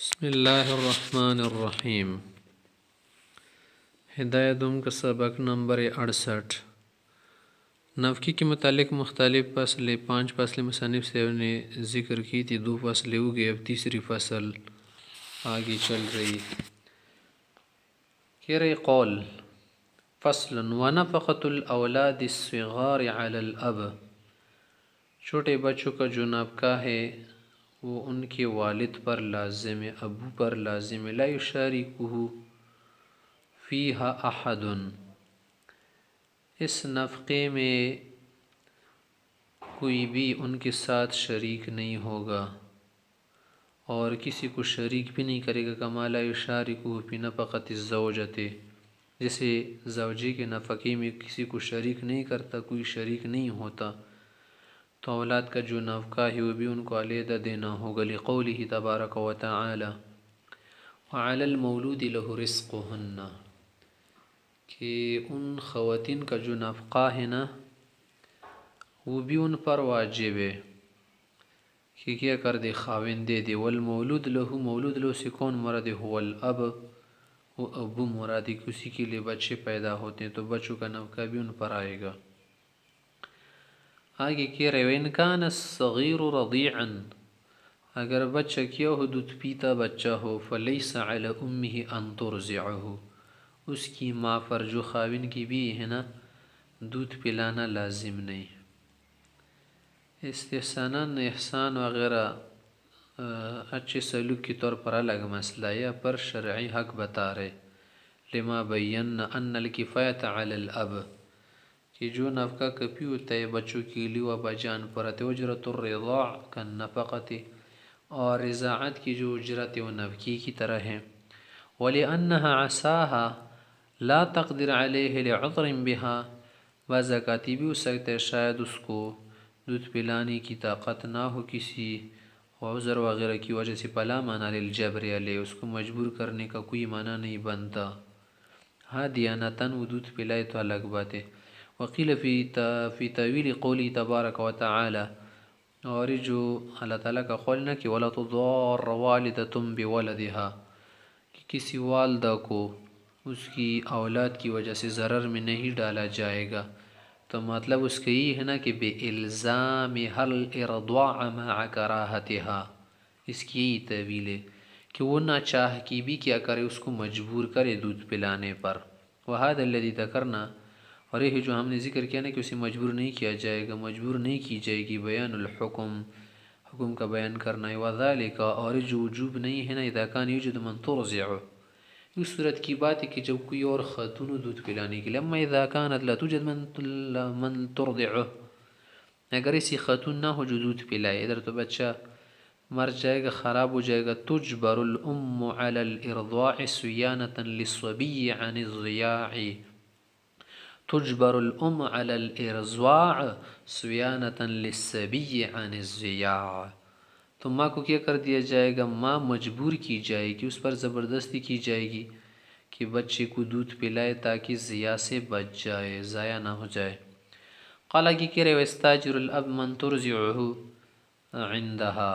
بسم اللہ الرحمن الرحیم۔ ہدایتم کا سبق نمبر 68۔ نفقی کے متعلق مختلف فصل 5 فصل مصنف سے نے ذکر کی تھی، 2 فصلیں ہو گئی، اب تیسری فصل آگے چل رہی۔ کہہ رہے قول فصل ونفقۃ الاولاد الصغار علی الاب، چھوٹے بچوں کا جو نفقہ ہے وہ ان کے والد پر لازم ہے، ابو پر لازم ہے۔ لا یشارکہ فیہا احد، اس نفقے میں کوئی بھی ان کے ساتھ شریک نہیں ہوگا اور کسی کو شریک بھی نہیں کرے گا۔ کما لا یشارکہ فی نفقۃ الزوجۃ، جیسے زوجی کے نفقے میں کسی کو شریک نہیں کرتا، کوئی شریک نہیں ہوتا، تو اولاد کا جو نفقہ ہے وہ بھی ان کو علیحدہ دینا ہوگا۔ لقولہ تبارک و تعالی وعلی المولود لہ رزقہن، کہ ان خواتین کا جو نفقہ ہے نا وہ بھی ان پر واجب ہے کہ کیا کر دے، خاوند دے دے۔ والمولود لہ، مولود لہ سے کون مراد ہے؟ هو الاب، وہ ابو مراد ہے، کسی کے لیے بچے پیدا ہوتے ہیں تو بچوں کا نفقہ بھی ان پر آئے گا۔ آگے کہہ رہے وَإِنْ كَانَ الصَّغِيرُ رَضِيعًا، اگر بچہ کیا ہو دودھ پیتا بچہ ہو، فَلَيْسَ عَلَى أُمِّهِ أَن تُرْضِعَهُ، اس کی ماں پر جو خاوند کی بھی ہے نا دودھ پلانا لازم نہیں۔ استحساناً احسان وغیرہ اچھے سلوک کے طور پر الگ مسئلہ ہے، یا پر شرعی حق بتا رہے۔ لما بینا ان الکفایت علی الاب، کہ جو نفقہ کفی ہوتا ہے بچوں کے لیے وہ اباجان پر ہے۔ اجرت الرضاع کالنفقۃ، اور رضاعت کی جو اجرت ہے وہ نفقے کی طرح ہے۔ ولأنها عساها لا تقدر علیہ لعذر بها، بعض اوقات بھی ہو سکتا ہے شاید اس کو دودھ پلانے کی طاقت نہ ہو کسی عذر وغیرہ کی وجہ سے، فلا معنی للجبر علیہ، اس کو مجبور کرنے کا کوئی معنی نہیں بنتا۔ ہاں دیانتاً وہ دودھ پلائے تو الگ بات ہے۔ وقیل فی تاویل قولی تبارک و تعالی، اور جو اللہ تعالیٰ کا قول نہ کہ وَلَا تُضَارَّ وَالِدَةٌ بِوَلَدِهَا، کہ کسی والدہ کو اس کی اولاد کی وجہ سے ضرر میں نہیں ڈالا جائے گا، تو مطلب اس کا یہ ہے نا کہ بِإِلزَامِهَا الْإِرْضَاعَ مَعَ كَرَاهَتِهَا، اس کی یہی تعویل ہے کہ وہ نہ چاہ کی بھی کیا کرے، اس کو مجبور کرے دودھ پلانے پر۔ وَهَذَا الَّذِي ذَكَرْنَا، اور یہ جو ہم نے ذکر کیا نا کہ اسے مجبور نہیں کیا جائے گا، مجبور نہیں کی جائے گی، بیان الحکم، حکم کا بیان کرنا ہے۔ وَذَلِكَ، اور جو وجوب نہیں ہے نا، اذا كان يوجد من ترضع، اس صورت کی بات ہے کہ جب کوئی اور خاتون دودھ پلانے کے لیے، اما اذا كانت لا توجد من ترضع، اگر ایسی خاتون نہ ہو جو دودھ پلائے، ادھر تو بچہ مر جائے گا، خراب ہو جائے گا، تجبر الام على الارضاع صيانة للصبي عن الضياع، تجبر الام على الارضاع صيانة للصبي عن الضياع، تو ماں کو کیا کر دیا جائے گا، ماں مجبور کی جائے گی، اس پر زبردستی کی جائے گی کہ بچے کو دودھ پلائے تاکہ ضیاع سے بچ جائے، ضائع نہ ہو جائے۔ قال کی کہہ رہے وَيَسْتَأْجِرُ الْأَبْ مَنْ تُرْضِعُهُ عِنْدَهَا،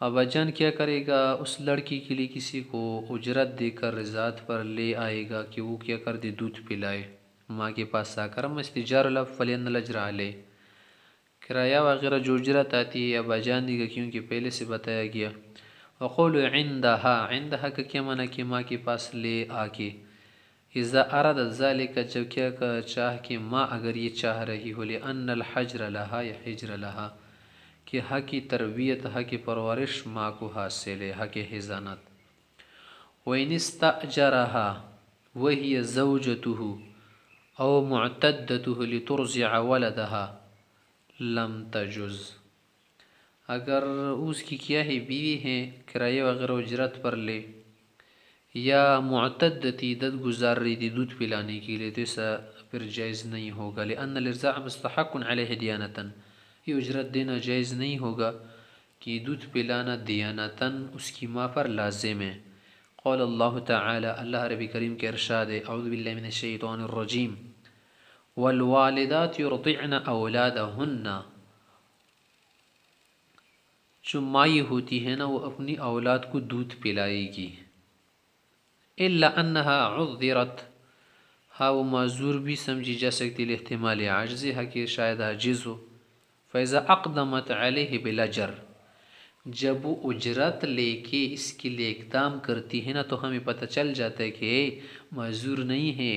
ابا جان کیا کرے گا اس لڑکی کے لیے کسی کو اجرت دے کر رضاعت پر لے آئے گا کہ وہ کیا کر دے دودھ پلائے ماں کے پاس آ کر۔ اما استئجار الأب فلأن الأجر علیہ، کرایہ وغیرہ جو اجرت آتی ہے ابا جان دے گا کیونکہ پہلے سے بتایا گیا۔ وقول عندها، عندها کا کیا معنی کہ ماں کے پاس لے آ کے، اذا ارادت ذلك، جب کیا چاہ کہ ماں اگر یہ چاہ رہی ہو، لأن الحجر لها یا حجر لها، کہ حق کی تربیت، حق کی پرورش ماں کو حاصل ہے، حق حضانت۔ وَإِنِ اسْتَأْجَرَهَا وَهِيَ زَوْجَتُهُ أَوْ مُعْتَدَّتُهُ لِتُرْضِعَ وَلَدَهَا لَمْ تَجُزْ، اگر اس کی کیا ہے بیوی ہیں، کرایہ وغیرہ اجرت پر لے، یا معتدتی عدت گزار رہی تھی دودھ پلانے کے لیے، تو ایسا پھر جائز نہیں ہوگا۔ لأن الارضاع مستحق علیہ دیانتاً، یہ اجرت دینا جائز نہیں ہوگا کہ دودھ پلانا دیانتاً اس کی ماں پر لازم ہے۔ قول اللہ تعالی، اللہ رب کریم کے ارشاد ہے، اعوذ باللہ من الشیطان الرجیم، والوالدات یرضعن اولادہن، جو مائی ہوتی ہے نا وہ اپنی اولاد کو دودھ پلائے گی، الا انہا عذرت، ہاں وہ معذور بھی سمجھی جا سکتی لاحتمال عجزها کہ شاید عاجز ہو، فاذا اقدمت علیہ بالاجر، جب وہ اجرت لے کے اس کے لیے اقدام کرتی ہے نا تو ہمیں پتہ چل جاتا ہے کہ معذور نہیں ہے،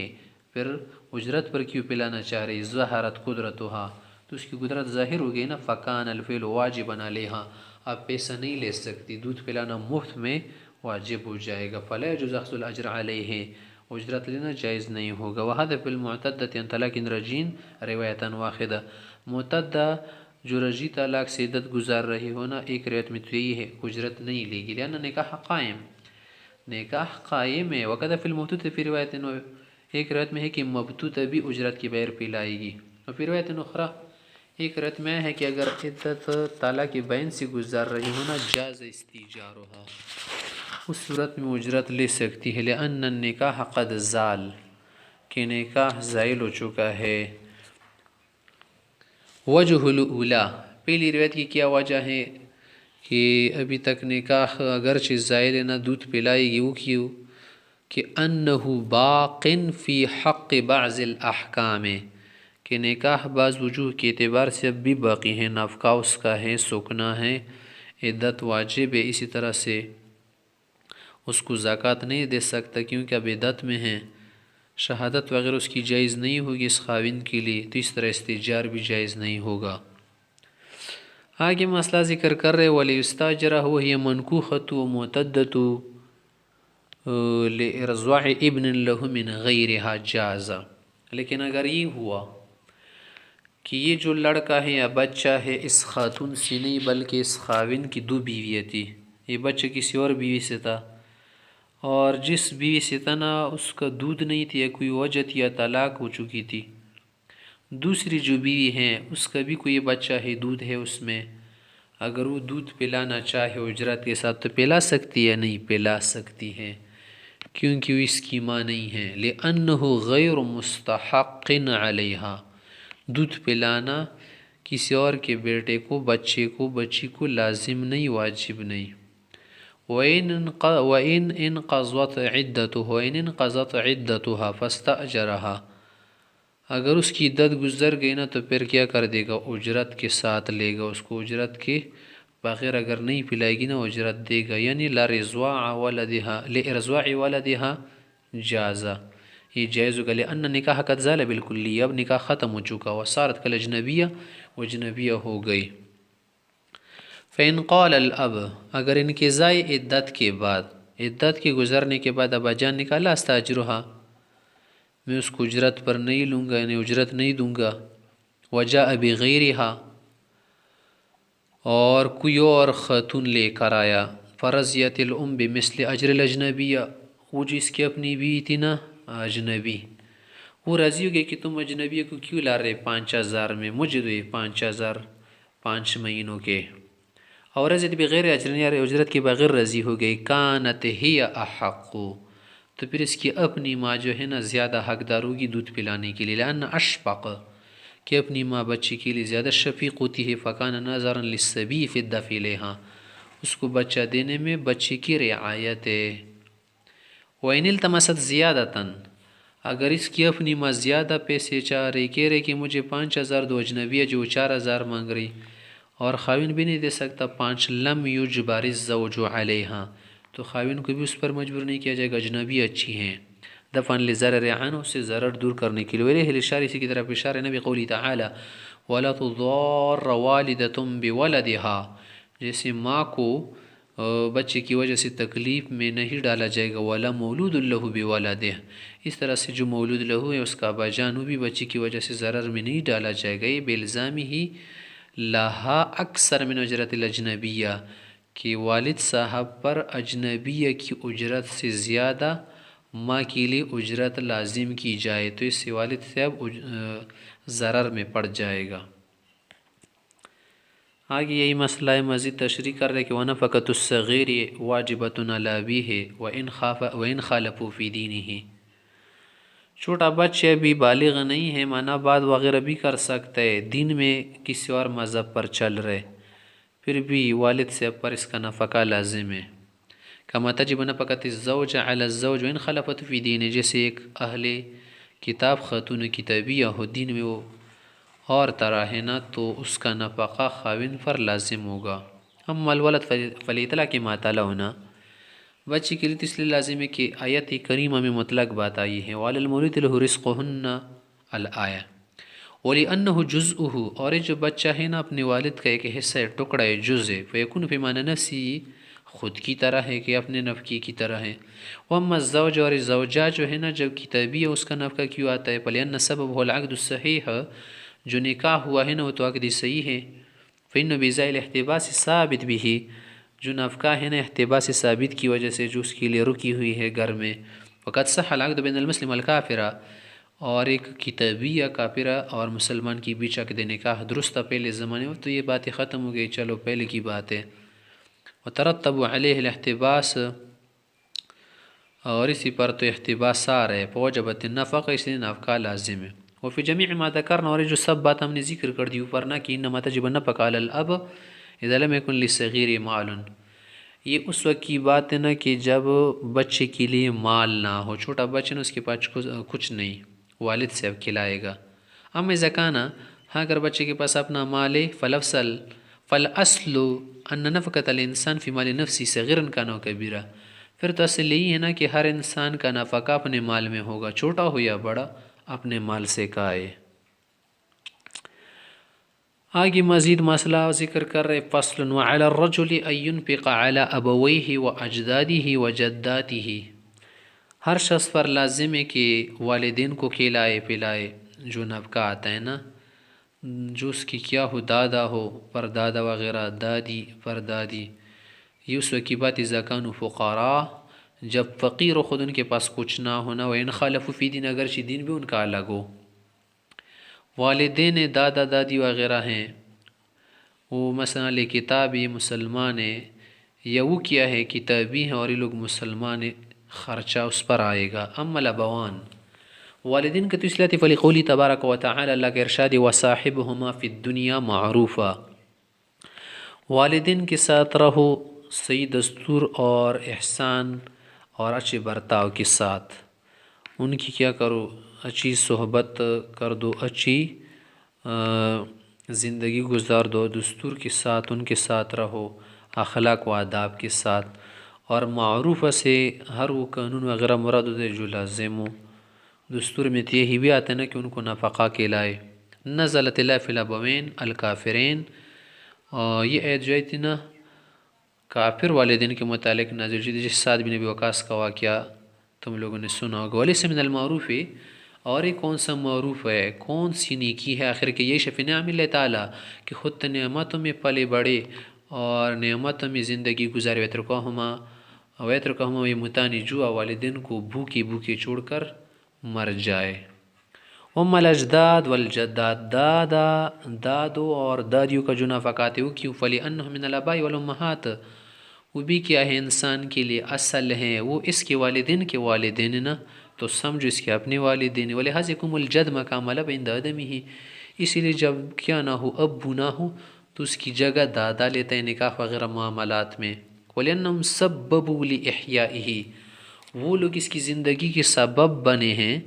پھر اجرت پر کیوں پلانا چاہ رہی، ظہرت قدرتها، تو اس کی قدرت ظاہر ہو گئی نا، فکان الفعل واجبا علیہا، آپ پیسہ نہیں لے سکتی، دودھ پلانا مفت میں واجب ہو جائے گا، فلا يجوز اخذ الاجر علیہ، اجرت لینا جائز نہیں ہوگا۔ وہذا فی المعتدۃ عن طلاق رجین روایتا واحدہ، معتدہ جو رجی طلاق سے عدت گزار رہی ہونا ایک روایت میں تو یہی ہے اجرت نہیں لے گی، لأن نکاح قائم، نکاح قائم ہے۔ وقد فی المبتوۃ فی روایت، ایک روایت میں ہے کہ مبتوتہ بھی اجرت کے بغیر پلائے گی، اور پھر روایت اخری ایک روایت میں ہے کہ اگر عدت طلاق بین سے گزار رہی ہونا جاز استیجارها، اس صورت میں اجرت لے سکتی ہے، لأن النکاح قد زال، کہ نکاح زائل ہو چکا ہے۔ وجہ الاولی، پہلی روایت کی کیا وجہ ہے کہ ابھی تک نکاح اگرچہ زائل ہے نہ دودھ پلائے گی، وہ کیوں کہ انہ باق فی حق بعض الاحکام، کہ نکاح بعض وجوہ کے اعتبار سے اب بھی باقی ہے، نفقہ اس کا ہے، سکنا ہے، عدت واجب ہے، اسی طرح سے اس کو زکوٰۃ نہیں دے سکتا کیونکہ اب عدت میں ہے، شہادت وغیرہ اس کی جائز نہیں ہوگی اس خاوند کے لیے، تو اس طرح استئجار بھی جائز نہیں ہوگا۔ آگے مسئلہ ذکر کر رہے وَلِيُسْتَأْجَرَ وَهِيَ مَنْكُوحَةُ وَمُعْتَدَّةُ لِإِرْضَاعِ ابْنٍ لَهُ مِنْ غَيْرِهَا جَازَ، لیکن اگر یہ ہوا کہ یہ جو لڑکا ہے یا بچہ ہے اس خاتون سے نہیں بلکہ اس خاوند کی دو بیویاں تھی، یہ بچہ کسی اور بیوی سے تھا، اور جس بیوی سے تھا نا اس کا دودھ نہیں تھی یا کوئی وجہ تھی یا طلاق ہو چکی تھی، دوسری جو بیوی ہیں اس کا بھی کوئی بچہ ہے، دودھ ہے اس میں، اگر وہ دودھ پلانا چاہے اجرت کے ساتھ تو پلا سکتی ہے، نہیں پلا سکتی ہے کیونکہ وہ اس کی ماں نہیں ہے، لِأَنَّهُ غَيْرُ مُسْتَحَقٍ عَلَيْهَا، دودھ پلانا کسی اور کے بیٹے کو، بچے کو، بچی کو لازم نہیں، واجب نہیں۔ وَإِنْ انْقَضَتْ عِدَّتُهَا فَاسْتَأْجَرَهَا، اگر اس کی عدت گزر گئی نا تو پھر کیا کر دے گا، اجرت کے ساتھ لے گا، اس کو اجرت کے بغیر اگر نہیں پلائے گی نا اجرت دے گا، یعنی لِإِرْضَاعِ وَلَدِهَا جَازَ، یہ جائز ہوگا، لأن نکاح قد زال بالکلی، اب نکاح ختم ہو چکا، وصارت کالاجنبیہ، وہ اجنبیہ ہو گئی۔ فإن قال الاب، اگر انقضاء عدت کے بعد، عدت کے گزرنے کے بعد ابا جان نے کہا لا استاجرها، میں اس کو اجرت پر نہیں لوں گا، یعنی اجرت نہیں دوں گا، وجاء بغیرها، اور کوئی اور خاتون لے کر آیا، فرضیت الام بمثل اجر الاجنبیہ، وہ جو اس کی اپنی بیوی تھی نا اجنبی، وہ راضی ہو گئی کہ تم اجنبی کو کیوں لا رہے 5000 میں، مجھے دو یہ 5000 5 مہینوں کے، اور رضیت بغیر اجرت کے بغیر راضی ہو گئی، کانت ہی احق، تو پھر اس کی اپنی ماں جو ہے نا زیادہ حقدار ہوگی دودھ پلانے کے لیے، لأن اشفق، کہ اپنی ماں بچی کے لیے زیادہ شفیق ہوتی ہے، فکان نظرا للصبی فی الدفع الیہا، اس کو بچہ دینے میں بچی کی رعایت ہے۔ وَإِنِ الْتَمَسَتْ زِيَادَةً، اگر اس کی اپنی ماں زیادہ پیسے چاہ رہی، کہہ رہے کہ مجھے 5000 دو، اجنبیہ جو 4000 مانگ رہی، اور خاوند بھی نہیں دے سکتا 5، لم یجبر الزوج علیہا، تو خاوند کو بھی اس پر مجبور نہیں کیا جائے گا، اجنبی اچھی ہیں، دفعا لضرر عنہ، اس سے ضرر دور کرنے کے لیے، ویلہ الاشارہ، اسی کی طرف اشارہ نبی قولی تعالی وَلَا تُضَارَّ وَالِدَةٌ بِوَلَدِهَا، جیسے ماں کو بچے کی وجہ سے تکلیف میں نہیں ڈالا جائے گا، وَلَا مَوْلُودٌ لَهُ بِوَلَدِهِ، اس طرح سے جو مولود لہو ہے اس کا ابا جان بھی بچی کی وجہ سے ضرر میں نہیں ڈالا جائے گا، یہ بِالْزَامِ ہی لہا اکثر من اجرت الاجنبیہ، کہ والد صاحب پر اجنبیہ کی اجرت سے زیادہ ماں کے لیے اجرت لازم کی جائے، تو اس سے والد صاحب ضرر میں پڑ جائے گا۔ آگے یہی مسئلہ مزید تشریح کر رہے کہ وَنَفَقَةُ الصَّغِيرِ وَاجِبَةٌ عَلَى أَبِيهِ وَإِنْ خَالَفُوا فِي دِينِهِ، چھوٹا بچہ بھی بالغ نہیں ہے، مانا بعد وغیرہ بھی کر سکتا ہے، دین میں کسی اور مذہب پر چل رہے، پھر بھی والد سے پر اس کا نفقہ لازم ہے. کما تجب نفقۃ الزوج علی الزوج وان خلفت فی دین، جیسے ایک اہل کتاب خاتون کتابیہ ہو دین میں وہ اور طرح ہے نا، تو اس کا نفقہ خاوند پر لازم ہوگا. اما الولد فلیطلق ما تعالی ہونا بچے کے لیے تو اس لیے لازم ہے کہ آیت کریمہ میں مطلق بات آئی ہے وعلی المولود له رزقهن الآیہ وَلِأَنَّهُ جُزْءُهُ، اور یہ جو بچہ ہے نا اپنے والد کا ایک حصہ ہے، ٹکڑا ہے، جز ہے. فیکون فی معنی نفسی، خود کی طرح ہے کہ اپنے نفقی کی طرح ہے. وَأَمَّا الزَّوْجُ، اور زوجہ جو ہے نا جب کتابی ہے اس کا نفقہ کیوں آتا ہے؟ فَلِأَنَّ سَبَبُهُ الْعَقْدُ الصَّحِيحُ، جو نکاح ہوا ہے نا وہ تو عقد صحیح ہے. فَإِنَّ بِذَائِ الْاحْتِبَاسِ ثابت بِهِ، جو نفقہ ہے نا احتباس ثابت کی وجہ سے جو اس کے لیے رکی ہوئی ہے گھر میں. وقد صح العقد بین المسلم والکافرہ، اور ایک کتابیہ کافرہ اور مسلمان کی بیچ عقد نکاح درست تھا پہلے زمانے میں، تو یہ باتیں ختم ہو گئی، چلو پہلے کی بات ہے. وترتب علیہ الاحتباس، اور اسی پر تو احتباس آ رہے، فوجبت النفقہ، اس لیے نفقہ لازم ہے. وفی جمیع ما ذکرنا، اور جو سب بات ہم نے ذکر کر دی اوپر نا کہ انما تجب النفقہ علی الاب اذا لم یکن للصغیر مال، یہ اس وقت کی بات ہے نا کہ جب بچے کے لیے مال نہ ہو، چھوٹا بچہ نا اس کے پاس کچھ نہیں، والد سے اب کھلائے گا. اما اذا کان، ہاں اگر بچے کے پاس اپنا مال ہے، فالاصل ان نفقۃ الانسان فی مال نفسی صغیرا کان او کبیرا، پھر تو اصل یہی ہے نا کہ ہر انسان کا نفقہ اپنے مال میں ہوگا، چھوٹا ہو یا بڑا، اپنے مال سے کھائے. آگے مزید مسئلہ ذکر کر رہے، فصل وعلی الرجل ان ينفق علی ابویہ واجدادہ وجداتہ، ہر شخص پر لازم ہے کہ والدین کو کھلائے پلائے. جو نفقہ آتا ہے نا، جو اس کی کیا ہو، دادا ہو، پردادا وغیرہ، دادی، پردادی، یہ اس وقت کی بات اذا کانوا فقراء، جب فقیر و خود ان کے پاس کچھ نہ ہونا، وان خالفوا فی دین، اگرچہ دین بھی ان کا الگ ہو. والدین دادا دادی وغیرہ ہیں، وہ مثلا لے کتاب مسلمان ہے، یا وہ کیا ہے کتابی ہیں اور یہ لوگ مسلمان ہیں، خرچہ اس پر آئے گا. اما الابوان، والدین کا تو اس لیے فلقولی تبارک و تعالی، اللہ کے ارشاد وصاحبہما فی الدنیا معروفا، والدین کے ساتھ رہو صحیح دستور اور احسان اور اچھے برتاؤ کے ساتھ، ان کی کیا کرو، اچھی صحبت کر دو، اچھی زندگی گزار دو، دستور کے ساتھ ان کے ساتھ رہو، اخلاق و آداب کے ساتھ. اور معروف سے ہر وہ قانون وغیرہ مراد ہوتے جو لازم ہو. دستور میں تو یہی بھی آتا ہے نا کہ ان کو نفقہ کھلائے. نزلت اللہ فی الابوین الکافرین، اور یہ آیت جو ہے نا کافر والدین کے متعلق نازل ہوئی، جس سعد بن ابی وقاص کا واقعہ تم لوگوں نے سنا ہوگا. ولیس من المعروف، اور یہ کون سا معروف ہے، کون سی نیکی ہے، آخر کہ یہ شفی نعم اللہ تعالیٰ کہ خود نعمتوں میں پلے بڑے اور نعمتوں میں زندگی گزارے. ویترکہما یموتان جوعا، والدین کو بھوکے بھوکے چھوڑ کر مر جائے. ام الاجداد والجدات، دادو اور دادیوں کا جو نفقات ہے وہ کیوں؟ فلأنہ من الآباء والامہات، وہ بھی کیا ہے انسان کے لیے اصل ہیں، وہ اس کے والدین کے والدین نا، تو سمجھو اس کے اپنے والدین. ولہذا یقوم الجد مقام الاب عند عدمہ، اسی لیے جب کیا نہ ہو، ابو نہ ہو، تو اس کی جگہ دادا لیتا ہے نکاح وغیرہ معاملات میں. ولأنہم سببوا لإحیائہ، وہ لوگ اس کی زندگی کے سبب بنے ہیں.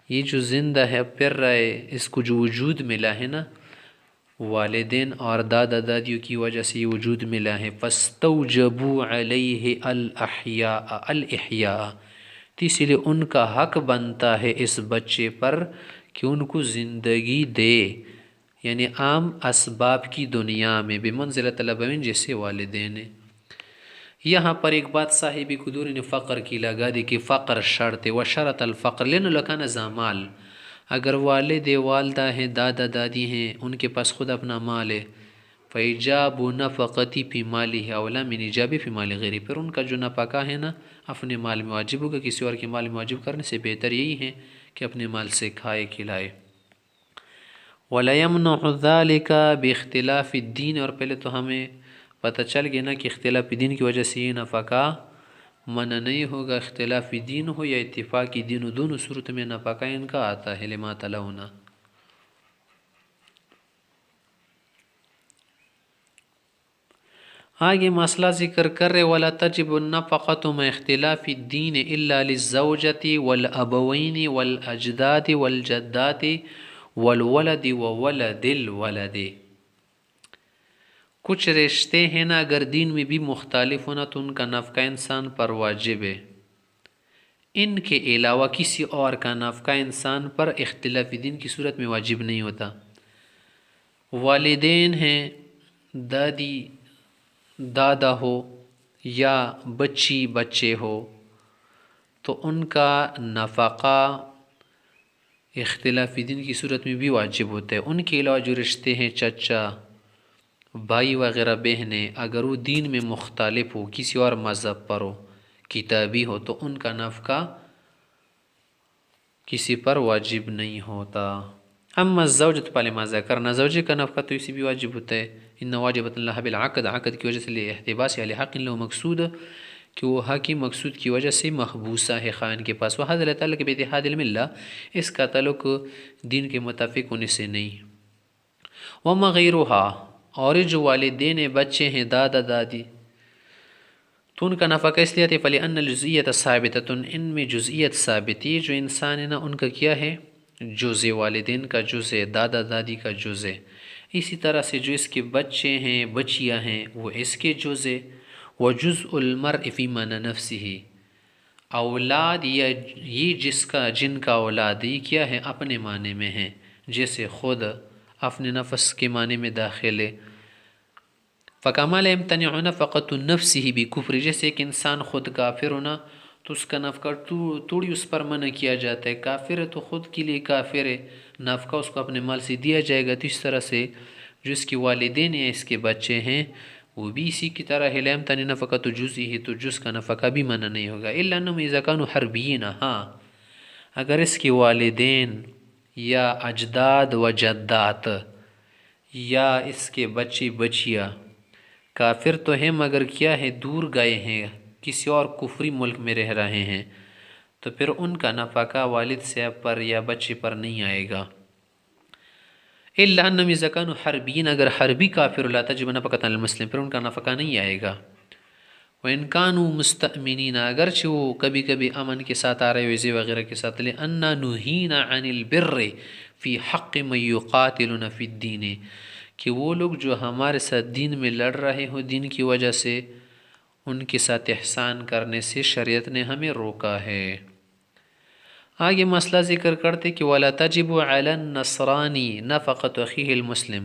یہ جو زندہ ہے پھر رہے، اس کو جو وجود ملا ہے نا، والدین اور دادا دادیوں کی وجہ سے یہ وجود ملا ہے. فاستوجبوا علیہ الاحیاء، تو اسی لیے ان کا حق بنتا ہے اس بچے پر کہ ان کو زندگی دے، یعنی عام اسباب کی دنیا میں بمنزلۃ الابوین، جیسے والدین ہیں. یہاں پر ایک بات صاحب قدور نے فقر کی لگا دی کہ فقر شرط ہے، وشرط الفقر لن لکان ذا مال، اگر والد والدہ ہیں، دادا دادی ہیں، ان کے پاس خود اپنا مال ہے، فیجاب نفقتی فی مالہ اولا من ایجاب فی مال غیری، پھر ان کا جو نفقہ ہے نا اپنے مال میں واجب ہوگا، کسی اور کے مال میں واجب کرنے سے بہتر یہی ہے کہ اپنے مال سے کھائے کھلائے. ولا یمنع ذلک باختلاف الدین، اور پہلے تو ہمیں پتہ چل گیا نا کہ اختلاف دین کی وجہ سے یہ نفقہ منع نہیں ہوگا، اختلاف دین ہو یا اتفاقی دین ہو، دونوں صورت میں نفقہ ان کا آتا ہے. لما تلونا، آگے مسئلہ ذکر کر رہے ولا تجب النفقۃ مع اختلاف الدین الا للزوجۃ والابوین والاجداد والجدات والولد وولد الولد. کچھ رشتے ہیں نا اگر دین میں بھی مختلف ہونا تو ان کا نفقہ انسان پر واجب ہے، ان کے علاوہ کسی اور کا نفقہ انسان پر اختلاف دین کی صورت میں واجب نہیں ہوتا. والدین ہیں، دادی دادا ہو یا بچی بچے ہو تو ان کا نفقہ اختلاف دین کی صورت میں بھی واجب ہوتا ہے. ان کے علاوہ جو رشتے ہیں چچا بھائی وغیرہ بہنیں، اگر وہ دین میں مختلف ہو، کسی اور مذہب پر ہو، کتابی ہو، تو ان کا نفقہ کسی پر واجب نہیں ہوتا. اما الزوجۃ پہلے ما ذکرنا، زوجے کا نفقہ تو اسی بھی واجب ہوتا ہے. ان واجبۃ اللہ بالعقد، عقد کی وجہ سے لے احتباس علی حق لو مقصود، کہ وہ حق مقصود کی وجہ سے محبوسہ ہے خائن کے پاس. وہ حضرت تعلق باتحاد الملہ، اس کا تعلق دین کے متفق ہونے سے نہیں. وما غیرہا، اور جو والدین بچے ہیں دادا دادی تو ان کا نفقہ اس لیے آتے فلأن الجزئیت ثابتۃ، ان میں جزئیت ثابتی، جو انسان ہے نا ان کا کیا ہے جزء، والدین کا جزء، دادا دادی کا جزء. اسی طرح سے جو اس کے بچے ہیں بچیاں ہیں وہ اس کے جزء. وجزء المرء فی معنی نفسہ، اولاد یا یہ جن کا اولاد یہ کیا ہے اپنے معنی میں ہے، جیسے خود اپنے نفس کے معنی میں داخل ہے. فَكَمَا لَا يَمْتَنِعُ نَفَقَةُ نَفْسِهِ بِكُفْرِ، جیسے ایک انسان خود کافر ہونا تو اس کا نفقہ توڑی اس پر منع کیا جاتا ہے. کافر ہے تو خود کے لیے کافر ہے، نفقہ اس کو اپنے مال سے دیا جائے گا. تو اس طرح سے جو اس کے والدین یا اس کے بچے ہیں وہ بھی اسی کی طرح ہے. لَا يَمْتَنِعُ نَفَقَةُ جُزْئِهِ، تو جز کا نفقہ بھی منع نہیں ہوگا. إِلَّا أَنَّهُمْ إِذَا كَانُوا حَرْبِيِّينَ، ہاں اگر اس کے والدین یا اجداد و جدات یا اس کے بچے بچیاں کافر تو ہیں مگر کیا ہے دور گئے ہیں، کسی اور کفری ملک میں رہ رہے ہیں، تو پھر ان کا نفقہ والد صاحب پر یا بچے پر نہیں آئے گا. الا انهم اذا كانوا حربین، اگر حربی کافر لا تجب نفقۃ علی المسلم، پھر ان کا نفقہ نہیں آئے گا. وان كانوا مستأمنین، اگرچہ وہ کبھی کبھی امن کے ساتھ آ رہے ویزے وغیرہ کے ساتھ، لأننا نہینا عن البر فی حق من یقاتلون فی الدین، کہ وہ لوگ جو ہمارے ساتھ دین میں لڑ رہے ہوں دین کی وجہ سے، ان کے ساتھ احسان کرنے سے شریعت نے ہمیں روکا ہے. آگے مسئلہ ذکر کرتے کہ وَلَا تَجِبُ عَلَى النَّصْرَانِ نَفَقَةُ أَخِيهِ الْمُسْلِمِ،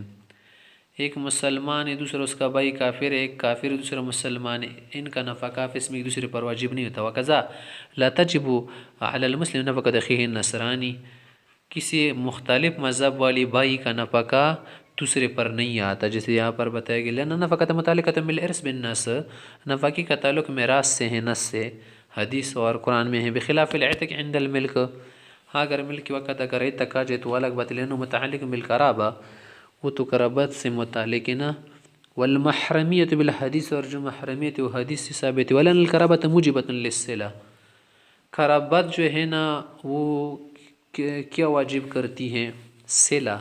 ایک مسلمان ہے دوسرا اس کا بھائی کافر ہے، ایک کافر دوسرا مسلمان ہے، ان کا نفقہ آپس میں ایک دوسرے پر واجب نہیں ہوتا. وَكَذَا لَا تَجِبُ عَلَى الْمُسْلِمِ نَفَقَةُ أَخِيهِ النَّصْرَانِ، کسی مختلف مذہب والی بھائی کا نفقہ دوسرے پر نہیں آتا. جیسے یہاں پر بتایا گیا لأن نفقۃ متعلقۃ بالارث بالنص، نفقے کا تعلق میراث سے ہے، نص سے، حدیث اور قرآن میں ہے. بخلاف العتق عند الملک، ہاں اگر ملک کے وقت اگر عتق آ جائے تو الگ بات، لأنه متعلق بالقرابہ، وہ تو قرابت سے متعلق ہے نا. والمحرمیت بالحدیث، اور جو محرمیت وہ حدیث سے ثابت ہے. ولأن القرابۃ موجبۃ للصلہ، قرابت جو ہے نا وہ کیا واجب کرتی ہیں صلہ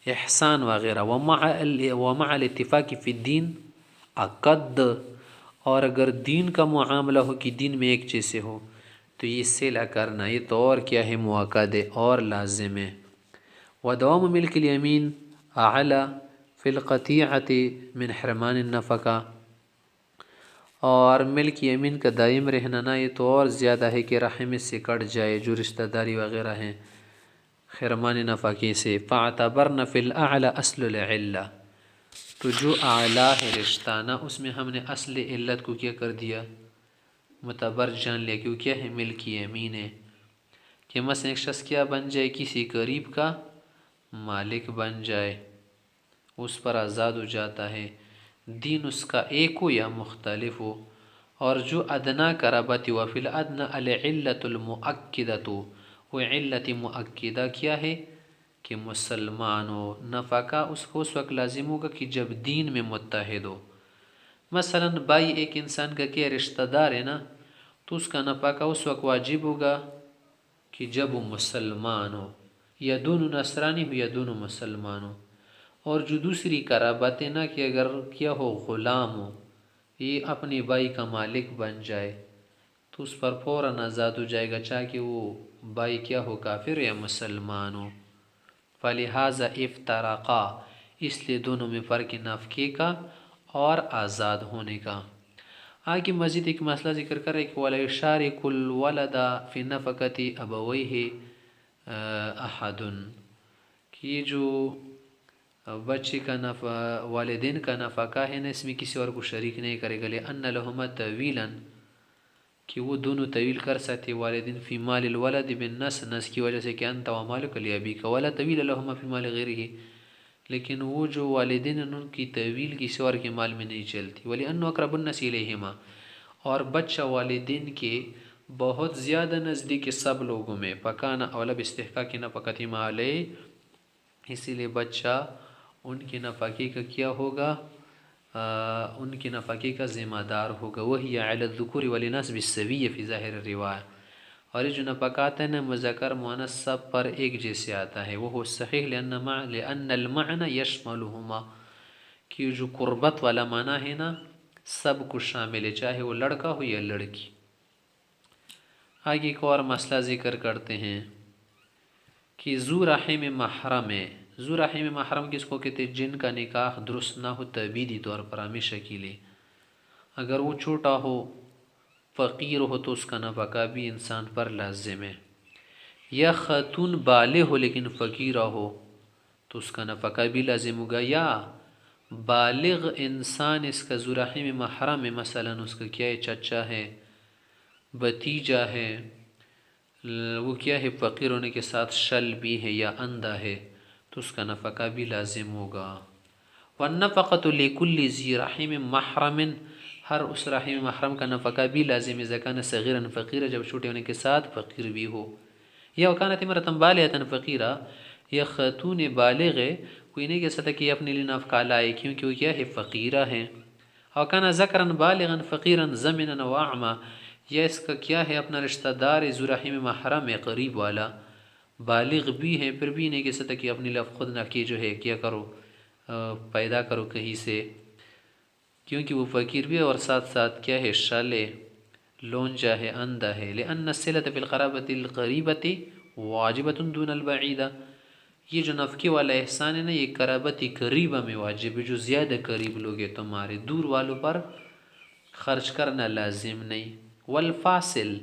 احسان وغیرہ. ومع الاتفاق فی الدین عقد، اور اگر دین کا معاملہ ہو کہ دین میں ایک جیسے ہو تو یہ صلہ کرنا یہ تو اور کیا ہے مؤکد ہے اور لازم ہے. ودوام ملک الیمین اعلی فی القطیعۃ من حرمان النفقہ، اور ملک یمین کا دائم رہنا نا یہ تو اور زیادہ ہے کہ رحم سے کٹ جائے جو رشتہ داری وغیرہ ہیں حرمان نفقے سے. فاعتبرنا فی الاعلی اصل العلہ، تو جو اعلیٰ ہے رشتہ نا اس میں ہم نے اصل علت کو کیا کر دیا معتبر جان لیا کہ وہ کیا ہے ملک یمین ہے. کہ مثلا ایک شخص کیا بن جائے کسی قریب کا مالک بن جائے، اس پر آزاد ہو جاتا ہے، دین اس کا ایک ہو یا مختلف ہو. اور جو ادنا قرابت و فی الادنی العلت المؤکدۃ، وہ علت مؤکدہ کیا ہے کہ مسلمان ہو. نفقہ اس کو اس وقت لازم ہوگا کہ جب دین میں متحد ہو. مثلا بھائی ایک انسان کا کیا رشتہ دار ہے نا تو اس کا نفقہ اس وقت واجب ہوگا کہ جب وہ مسلمان ہو، یا دونوں نصرانی ہو یا دونوں مسلمان ہو. اور جو دوسری قرابت ہے نا کہ اگر کیا ہو غلام ہو یہ اپنی بائی کا مالک بن جائے تو اس پر فوراً آزاد ہو جائے گا، چاہے کہ وہ بائی کیا ہو، کافر یا مسلمان ہو۔ فلہذا افترقا، اس لیے دونوں میں فرق نفقے کا اور آزاد ہونے کا۔ آگے مزید ایک مسئلہ ذکر کر رہے کہ وَلَا يُشَارِكُ الْوَلَدَ فِي النَّفَقَةِ أَبَوَيْهِ أَحَدٌ، کہ یہ جو بچے کا والدین کا نفقہ ہے نا، اس میں کسی اور کو شریک نہیں کرے گا، لِأَنَّ لَهُمَا طَوِيلًا، کہ وہ دونوں طویل کر سکتے والدین فی مال الولد بالنس، نس کی وجہ سے کہ انت ومالک لابیک، ولا طویل لہما فی مال غیرہ، لیکن وہ جو والدین ہیں ان کی طویل کسی اور کے مال میں نہیں چلتی، وَلِأَنَّهُ أَقْرَبُ النَّاسِ إِلَيْهِمَا، اور بچہ والدین کے بہت زیادہ نزدیک سب لوگوں میں، فَكَانَ أَوْلَى بِاسْتِحْقَاقِ نَفَقَتِهِمَا عَلَيْهِ، اسی لیے بچہ ان کی نفقے کا کیا ہوگا، ان کی نفقے کا ذمہ دار ہوگا، وہی علی الذکور والاناث بالسویہ فی ظاہر الروایہ، اور یہ جو نفقات ہیں نا مذکر مؤنث سب پر ایک جیسے آتا ہے، وہ صحیح لأن المعنی یشملہما، کہ جو قربت والا معنی ہے نا سب کو شامل ہے، چاہے وہ لڑکا ہو یا لڑکی۔ آگے ایک اور مسئلہ ذکر کرتے ہیں کہ ذو رحم محرم ہے، ذو رحم محرم کس کو کہتے ہیں؟ جن کا نکاح درست نہ ہو تبیدی طور پر ہمیشہ کے لیے، اگر وہ چھوٹا ہو فقیر ہو تو اس کا نفقہ بھی انسان پر لازم ہے، یا خاتون بالغ ہو لیکن فقیرہ ہو تو اس کا نفقہ بھی لازم ہوگا، یا بالغ انسان اس کا ذو رحم محرم ہے، مثلا اس کا کیا ہے، چچا ہے، بھتیجا ہے، وہ کیا ہے فقیر ہونے کے ساتھ شل بھی ہے یا اندھا ہے تو اس کا نفقہ بھی لازم ہوگا۔ والنفقۃ لکل ذی رحم محرم، ہر اس رحم محرم کا نفقہ بھی لازم ہے، اذا کان صغیرا فقیرا، جب چھوٹے ہونے کے ساتھ فقیر بھی ہو، یا وکانت امرأۃ بالغۃ فقیرا، یا خاتون بالغ ہے، کوئی نہیں کہہ سکتا کہ یہ اپنے لیے نفقہ لائے کیونکہ وہ کیا ہے فقیرہ ہے، وکان ذکرا بالغا فقیرا زمنا واعما، یا اس کا کیا ہے اپنا رشتہ دار ذو رحم محرم ہے قریب والا، بالغ بھی ہے، پھر بھی نہیں کہہ سکتا کہ اپنے لیے خود نفقے جو ہے کیا کرو، پیدا کرو کہیں سے، کیونکہ وہ فقیر بھی ہے اور ساتھ ساتھ کیا ہے شالے لونجا ہے، اندھا ہے، لأن الصلة في القرابة القریبة واجبة دون البعیدہ، یہ جو نفقے والا احسان ہے نا یہ قرابت قریبہ میں واجب ہے، جو زیادہ قریب لوگ ہیں تمہارے، دور والوں پر خرچ کرنا لازم نہیں۔ والفاصل،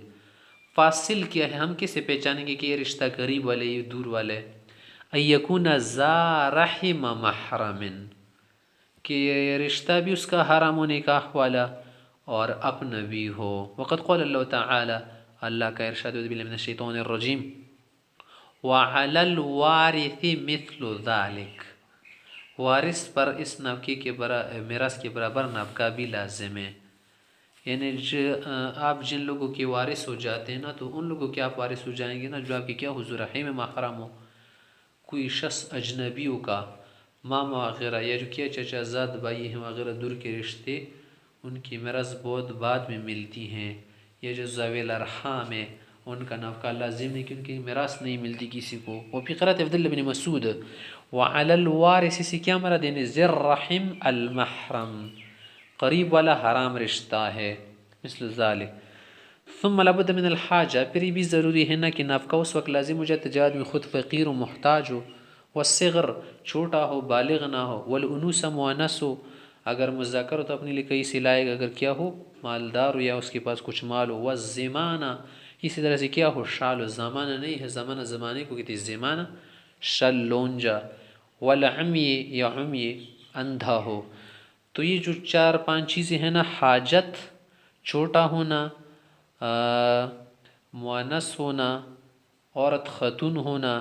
فاصل کیا ہے، ہم کسے پہچانیں گے کہ یہ رشتہ قریب والے یہ دور والے؟ ان یکون ذا رحم محرم، کہ یہ رشتہ بھی اس کا حرام و نکاح والا اور اپنا بھی ہو۔ وقد قال اللہ تعالی، اللہ کا ارشاد ہے باللہ من الشیطان الرجیم، وعلی الوارث مثل ذلک، وارث پر اس نفقے کے میراث کے برابر نفقہ بھی لازم ہے، یعنی آپ جن لوگوں کے وارث ہو جاتے ہیں نا تو ان لوگوں کے آپ وارث ہو جائیں گے نا جو آپ کے کیا حضور رحم محرم ہو، کوئی شخص اجنبیوں کا ماما وغیرہ یا جو کیا چچا زاد بھائی ہیں وغیرہ دور کے رشتے، ان کی میراث بہت بعد میں ملتی ہیں، یا جو ذوی الارحام ہے ان کا نفقہ لازم نہیں کیونکہ میراث نہیں ملتی کسی کو۔ وفی قرأت عبداللہ بن مسعود وعلی الوارث سے کیا مراد ہے؟ ذی الرحم المحرم، قریب والا حرام رشتہ ہے، مثل ذالک۔ ثم لابد من الحاجہ، پھر یہ بھی ضروری ہے نا کہ نفقہ اس وقت لازم ہو جاتا جہاد میں خود فقیر و محتاج ہو، والصغر چھوٹا ہو بالغ نہ ہو، والانوث مؤنث ہو، اگر مذکر ہو تو اپنے لیے کہیں سے لائے گا، اگر کیا ہو مالدار ہو یا اس کے پاس کچھ مال ہو، والزمانہ، اسی طرح سے کیا ہو شال و زمانہ نہیں ہے، زمانہ زمانے کو کہتے ہیں زمانہ، شل لونجا، والعمی یا عمی اندھا ہو۔ تو یہ جو چار پانچ چیزیں ہیں نا، حاجت، چھوٹا ہونا، مؤنث ہونا، عورت خاتون ہونا،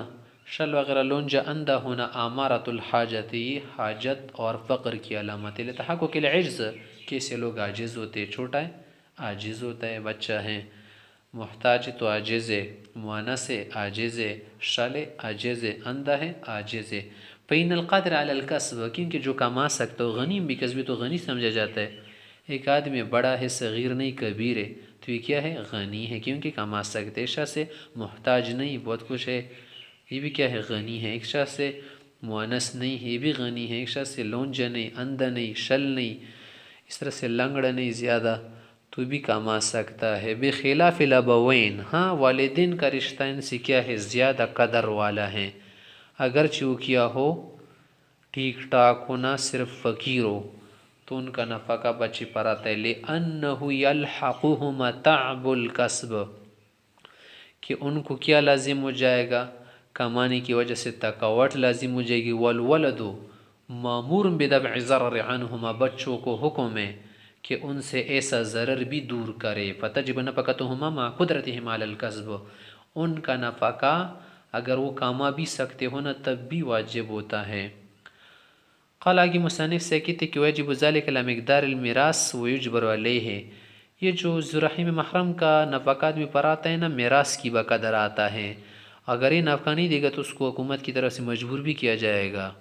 شل وغیرہ لونجا اندھا ہونا، امارۃ الحاجت، یہ حاجت اور فقر کی علامت ہے، لتحقق العجز، کیسے لوگ عاجز ہوتے ہیں، چھوٹا ہے عاجز ہوتا ہے، بچہ ہے، محتاج تو عاجز ہے، مؤنث ہے عاجز ہے، شل ہے عاجز ہے، اندھا ہے عاجز ہے۔ فإن القادر علی الکسب، کیونکہ جو کما سکتا ہو، غنی بھی کسبی تو غنی سمجھا جاتا ہے، ایک آدمی بڑا ہے صغیر نہیں کبیر ہے تو یہ کیا ہے غنی ہے کیونکہ کما سکتے، ایک شخص سے محتاج نہیں بہت کچھ ہے یہ بھی کیا ہے غنی ہے، ایک شخص سے مؤنث نہیں ہے یہ بھی غنی ہے، ایک شخص سے لونجا نہیں اندھا نہیں شل نہیں، اس طرح سے لنگڑا نہیں زیادہ تو بھی کما سکتا ہے. بخلاف الابوین، ہاں والدین کا رشتہ ان سے کیا ہے زیادہ قدر والا ہے، اگرچہ وہ کیا ہو ٹھیک ٹھاک ہو، نہ صرف فقیر ہو تو ان کا نفقہ بچے پر آتا ہے. لِأَنَّهُ يَلْحَقُهُمَ تَعْبُ الْكَسْبِ، کہ ان کو کیا لازم ہو جائے گا، کمانے کی وجہ سے تھکاوٹ لازم ہو جائے گی. والولد مامور بدفع ضرر عنہما، بچوں کو حکم ہے کہ ان سے ایسا ضرر بھی دور کرے. فتجب نفقتہما مع قدرتہما علی الکسب، ان کا نفقہ اگر وہ کما بھی سکتے ہو نا تب بھی واجب ہوتا ہے. قال آگے مصنف سے کہتے کہ واجب ذلك على مقدار المیراث ویجبر علیہ، یہ جو ذرحیم محرم کا نفقات میں پر آتا ہے نا میراث کی بقدر آتا ہے، اگر یہ نفقہ نہیں دے گا تو اس کو حکومت کی طرف سے مجبور بھی کیا جائے گا.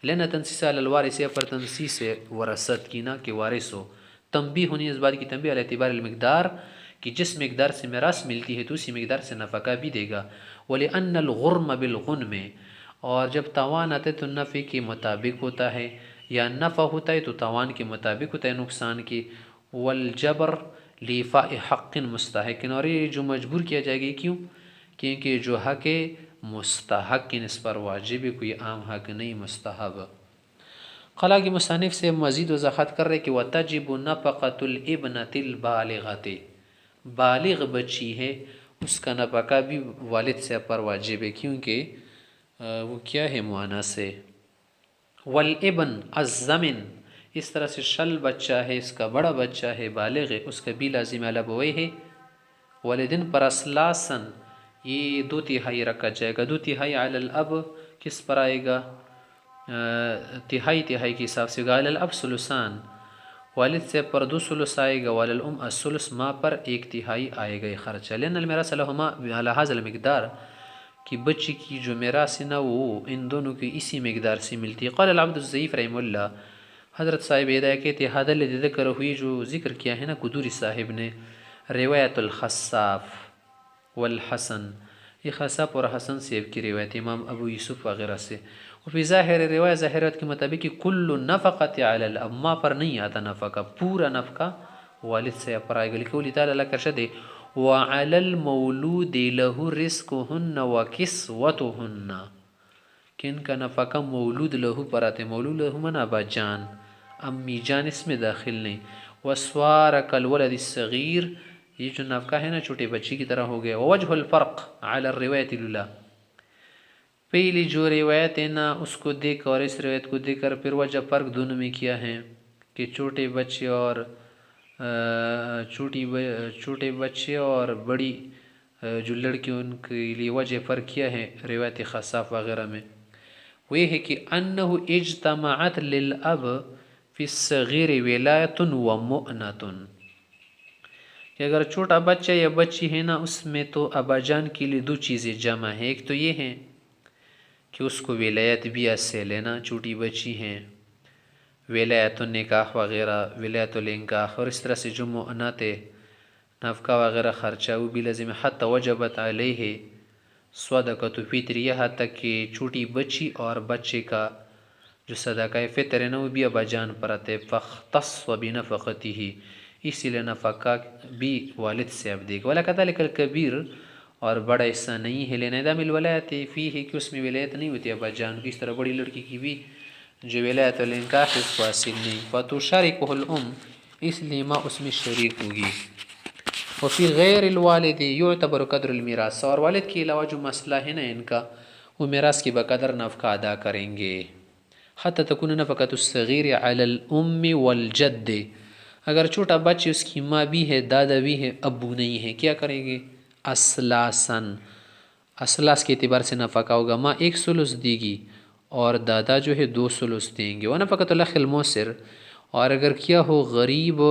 لینا تنسیس علی الوارث، پر تنسیس ورثت کی نہ کہ وارث ہو. تنبیہ ہونی اس بات کی تنبیہ علی اعتبار المقدار، کہ جس مقدار سے میراث ملتی ہے تو اسی مقدار سے نفقہ بھی دے گا. وَلِأَنَّ الْغُرْمَ بِالْغُنْمِ، اور جب تاوان آتا ہے تو نفع کے مطابق ہوتا ہے، یا نفع ہوتا ہے تو تاوان کے مطابق ہوتا ہے نقصان کی. والجبر لیفاء حق مستحق، اور یہ جو مجبور کیا جائے گا کیوں؟ کیونکہ جو حق مستحق کی نسبت واجب ہے، کوئی عام حق نہیں مستحب. قال کی مصنف سے مزید وضاحت کر رہے کہ وَتَجِبُ نَفَقَةُ الْإِبْنَةِ الْبَالِغَةِ، بالغ بچی ہے اس کا نفقہ بھی والد سے پر واجب ہے، کیونکہ وہ کیا ہے مؤنث ہے. والابن الزمن، اس طرح سے شل بچہ ہے، اس کا بڑا بچہ ہے بالغ ہے، اس کا بھی لازم علی ابویہ ہے. والدین پر اثلاثاً، یہ 2/3 رکھا جائے گا. 2/3 علی الاب کس پر آئے گا؟ تہائی کے حساب سے. علی الاب ثلثان، والد سے پر 2 ثلث آئے گا. وعلی الام الثلث، ماں پر 1/3 آئے گا یہ خرچہ. لأن المیراث لہما علی هذا المقدار، کہ بچی کی جو میراث ہے نا وہ ان دونوں کی اسی مقدار سے ملتی ہے. قال العبد الضعیف رحمہ اللہ، حضرت صاحب ہدایہ کہتے ہیں هذا الذي ذکر ہوئی جو ذکر کیا ہے نا قدوری صاحب نے، روایت الخصاف والحسن، یہ خصاف اور حسن صاحب کی روایت امام ابو یوسف وغیرہ سے. وفی ظاہر روایت ظاہرات کے مطابق کہ کل نفقت علی الاب، ماں پر نہیں آتا نفقہ، پورا نفقہ والد سے پر آئے گا. لقول تعالی اللہ کرشد وعلی المولود له رزقهن وکسوتهن، کہ ان کا نفقہ مولود لہو پر آتے. مولود لہو من ابا جان، امی جان اس میں داخل نہیں. وسوار کالولد الصغیر، یہ جو نفقہ ہے نا چھوٹے بچی کی طرح ہو گیا. ووجہ الفرق علی الروایت الاولى، پہلی جو روایت ہے نا اس کو دیکھ اور اس روایت کو دیکھ کر پھر وجہ فرق دونوں میں کیا ہے کہ چھوٹے بچے اور چھوٹے بچے اور بڑی جو لڑکی ان کے لیے وجہ فرق کیا ہے روایت خصاف وغیرہ میں. وہ یہ ہے کہ انہ اجتماعت للاب فی الصغیر ولایت و مؤنۃ، کہ اگر چھوٹا بچہ یا بچی ہے نا اس میں تو ابا جان کے لیے 2 چیزیں جمع ہیں. ایک تو یہ ہے کہ اس کو ولایت بھی سے لینا، چھوٹی بچی ہیں، ولایت النکاح وغیرہ، ولایت الانکاح، اور اس طرح سے جو مؤنت نفقہ وغیرہ خرچہ وہ بھی لازم. حتی وجبت علیہ صدقۃ فطریہ، حتی تک کہ چھوٹی بچی اور بچے کا جو صدقہ فطر ہے نا وہ بھی ابا جان پر آتے. فاختص بنفقتہ، اسی لیے نفقہ بھی والد سے اب دے گا. ولا کذلک الکبیر، اور بڑا حصہ نہیں ہے. لانعدام الولایت فی ہے کہ اس میں ولایت نہیں ہوتی ابا جان کی، اس طرح بڑی لڑکی کی بھی جو ولایت الانکاح اس کو حاصل نہیں. فتشارکہ الام، اس لیے ماں اس میں شریک ہوگی. وفی غیر الوالد یعتبر قدر المیراث، اور والد کے علاوہ جو مسئلہ ہے نا ان کا وہ میراث کی بقدر نفقہ ادا کریں گے. حتی تکون نفقۃ الصغیر علی الام والجد، اگر چھوٹا بچہ اس کی ماں بھی ہے، دادا بھی ہے، ابو نہیں ہے، کیا کریں گے؟ اثلاثاً، اثلاث کے اعتبار سے نفقہ ہوگا. ماں 1 ثلث دے گی اور دادا جو ہے 2 ثلث دیں گے. ونفقۃ الاخ الموسر، اور اگر کیا ہو غریب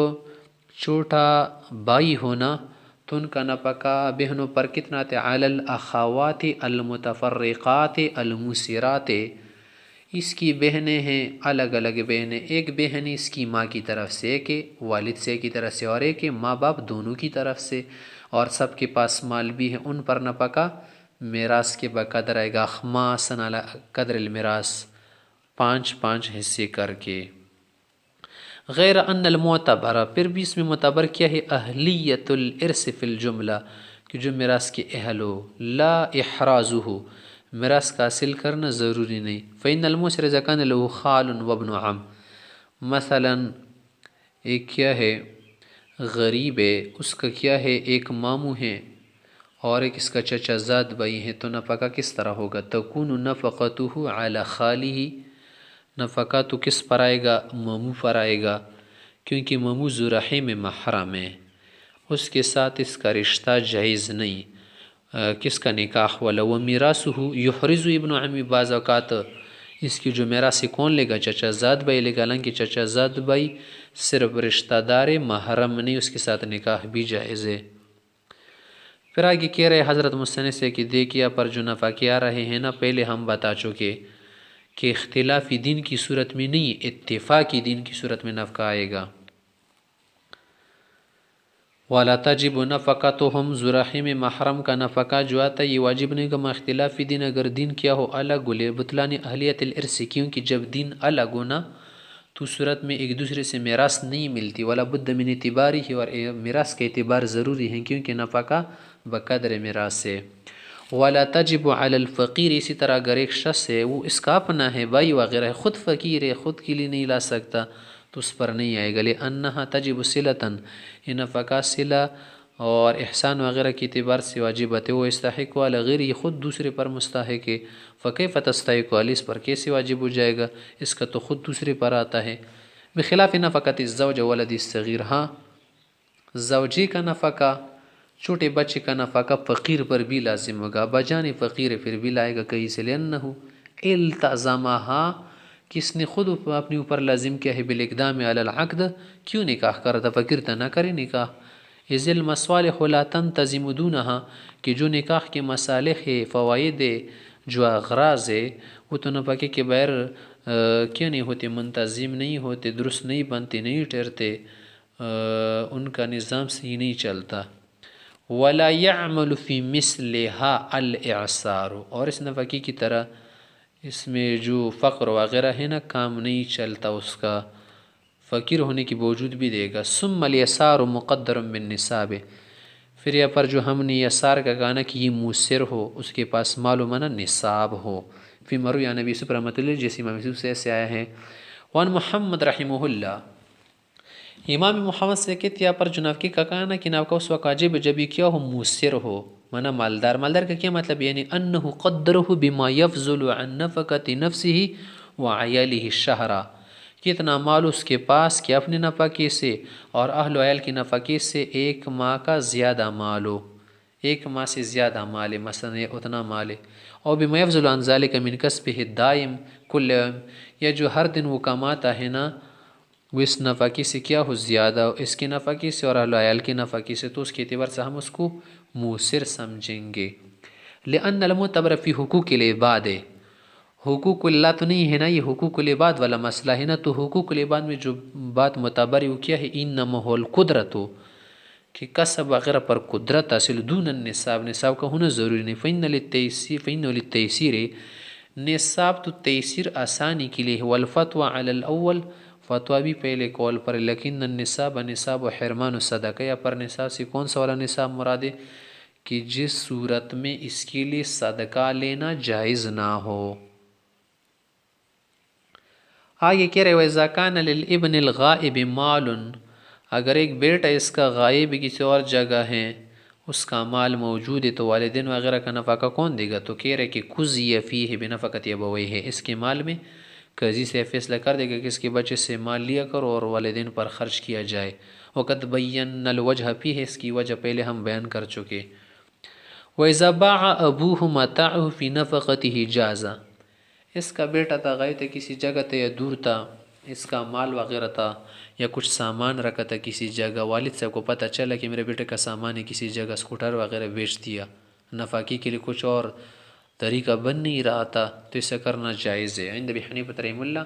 چھوٹا بھائی ہونا تو ان کا نفقہ بہنوں پر کتنا تھے؟ علی الاخوات المتفرقات الموسرات، اس کی بہنیں ہیں الگ الگ بہنیں، ایک بہن اس کی ماں کی طرف سے، ایک والد سے کی طرف سے، اور ایک ماں باپ دونوں کی طرف سے، اور سب کے پاس مال بھی ہے. ان پر نفقہ میراث کے بقدر آئے گا. خماسن علی قدر المیراث، 5 حصے کر کے. غیر ان المعتبر، پھر بھی اس میں معتبر کیا ہے؟ اہلیت الارث فی الجملہ، کہ جو میراث کے اہل ہو، لا احرازہ، میراث کا حاصل کرنا ضروری نہیں۔ فإن الموسر اذا كان له خال وابن عم، مثلا ایک کیا ہے غریب ہے، اس کا کیا ہے ایک ماموں ہے اور ایک اس کا چچا زاد بھائی ہیں، تو نفقہ کس طرح ہوگا؟ تکون نفقتہ علی خالہ، نفقہ تو کس پر آئے گا؟ ماموں پر آئے گا، کیونکہ ماموں ذو رحم محرم ہے، اس کے ساتھ اس کا رشتہ جائز نہیں۔ کس کا نکاح والا؟ وہ میراثہ یحرز ابن عمی، بعض اوقات اس کی جو میراث کون لے گا؟ چچا زاد بھائی لے گا، حالانکہ چچا زاد بھائی صرف رشتہ دار محرم نہیں، اس کے ساتھ نکاح بھی جائز ہے۔ پھر آگے کہہ رہے حضرت مصنف سے کہ دیکھیا پر جو نفقے آ رہے ہیں نا، پہلے ہم بتا چکے کہ اختلافی دین کی صورت میں نہیں، اتفاقی دین کی صورت میں نفقہ آئے گا۔ وَلَا تَجِبُ نَفَقَتُهُمْ، ذو رحم محرم کا نفقہ جو آتا ہے یہ واجب نہیں کہ اختلافی دین، اگر دین کیا ہو الگ ہو، لے بطلان اہلیت الارث، کیونکہ جب دین الگ ہونا تو صورت میں ایک دوسرے سے میراث نہیں ملتی، ولا بد من اعتباری ہی، اور میراث کا اعتبار ضروری ہے کیونکہ نفقہ بقدر میراث سے۔ ولا تجب علی الفقیر، اسی طرح اگر ایک شخص ہے وہ اس کا اپنا ہے، بھائی وغیرہ ہے، خود فقیر ہے، خود کے لیے نہیں لا سکتا تو اس پر نہیں آئے گا، لأنہا تجب صلتاً، یہ نفقہ صلہ اور احسان وغیرہ کے اعتبار سے واجبت ہے، وہ استحق والا غیر، یہ خود دوسرے پر مستحق ہے، فکیف تستحق علی، اس پر کیسے واجب ہو جائے گا؟ اس کا تو خود دوسرے پر آتا ہے۔ بخلاف نفقت الزوج ولد الصغیر، ہاں زوجی کا نفقہ، چھوٹے بچے کا نفقہ فقیر پر بھی لازم ہوگا، بجان فقیر پھر بھی لائے گا کہیں سے، لأنہو التزمہا، کس نے خود اپنے اوپر لازم کیا ہے، بالاقدام علی العقد، کیوں نکاح کرتا؟ فقیر تو نہ کرے نکاح، اذ المصالح لا تنتظم دونہا، کہ جو نکاح کے مصالح ہے، فوائد ہے، جو اغراض ہے، وہ تو نفقے کے بغیر کیا نہیں ہوتے، منتظم نہیں ہوتے، درست نہیں بنتے، نہیں ٹھہرتے، ان کا نظام صحیح نہیں چلتا۔ ولا يعمل في مثلها الاعصار، اور اس نفقے کی طرح اس میں جو فقر وغیرہ ہے نا، کام نہیں چلتا اس کا، فقیر ہونے کے باوجود بھی دے گا۔ ثم الیسار مقدر بالنصاب، پھر یہ پر جو ہم نے یسار کا کہا نا کہ یہ موسر ہو، اس کے پاس مال و منع نصاب ہو، فی مروی عن نبی صلی اللہ علیہ وسلم، جیسے امام یوسف سے ایسے آیا ہے۔ وان محمد رحمہ اللہ، امام محمد سے کہتے ہیں پر جو نفقے کا کہا نا کہ نفقہ اس وقت واجب جب یہ کیا ہو، موسر ہو، مانا مالدار۔ مالدار کا کیا مطلب؟ یعنی انہ قدرہ بما یفضل عن نفقت نفسہ وعیالہ الشہرہ، کتنا مال اس کے پاس کہ اپنے نفقے سے اور اہل و عیال کی نفقے سے ایک ماہ کا زیادہ مال ہو، ایک ماہ سے زیادہ مال ہے، مثلا یہ اتنا مال ہے، اور بما یفضل عن ذلک من کسبہ الدائم کل یوم، یا جو ہر دن وہ کماتا ہے نا، وہ اس نفقے سے کیا ہو زیادہ، اس کے نفقے سے اور اہل و عیال کے نفقے سے، تو اس کے اعتبار سے ہم اس کو موسر سمجھیں گے۔ لأن المعتبر فی حقوق العباد، حقوق اللہ تو نہیں ہے نا، یہ حقوق العباد والا مسئلہ ہے نا، تو حقوق العباد میں جو بات معتبر ہے وہ کیا ہے؟ انما هو القدرت، کہ کسب وغیرہ پر قدرت حاصل، دون النصاب، نصاب کا ہونا ضروری نہیں۔ فإن للتیسیر، نصاب تو تیسیر آسانی کے لیے، والفتوى علی الاول، فتویٰ بھی پہلے قول پر، لیکن النصاب، نصاب و حرمان و صدقہ، یا پر نصاب سے کون سا والا نصاب مراد ہے؟ کہ جس صورت میں اس کے لیے صدقہ لینا جائز نہ ہو۔ آگے کہہ رہے وَإِذَا كَانَ لِلْإِبْنِ الْغَائِبِ مَالٌ، اگر ایک بیٹا اس کا غائب کسی اور جگہ ہے، اس کا مال موجود ہے، تو والدین وغیرہ کا نفقہ کون دے گا؟ تو کہہ رہے کہ قُضِیَ فِیہ بِنَفَقَتِ أَبَوَیْہِ، اس کے مال میں قاضی سے فیصلہ کر دے گا کہ اس کے بچے سے مال لیا کرو اور والدین پر خرچ کیا جائے۔ وَقَدْ بَيَّنَّا الْوَجْهَ فِیہ، اس کی وجہ پہلے ہم بیان کر چکے۔ وَإِذَا بَاعَ أَبُوهُ مَتَاعَهُ فِی نَفَقَتِهِ جَازَ، اس کا بیٹا تھا غائب تھا کسی جگہ تھا یا دور تھا، اس کا مال وغیرہ تھا یا کچھ سامان رکھا تھا کسی جگہ، والد صاحب کو پتہ چلا کہ میرے بیٹے کا سامان ہے کسی جگہ، اسکوٹر وغیرہ بیچ دیا، نفقے کے لیے کچھ اور طریقہ بن نہیں رہا تھا، تو اسے کرنا جائز ہے۔ عند ابی حنیفہ رحمہ اللہ،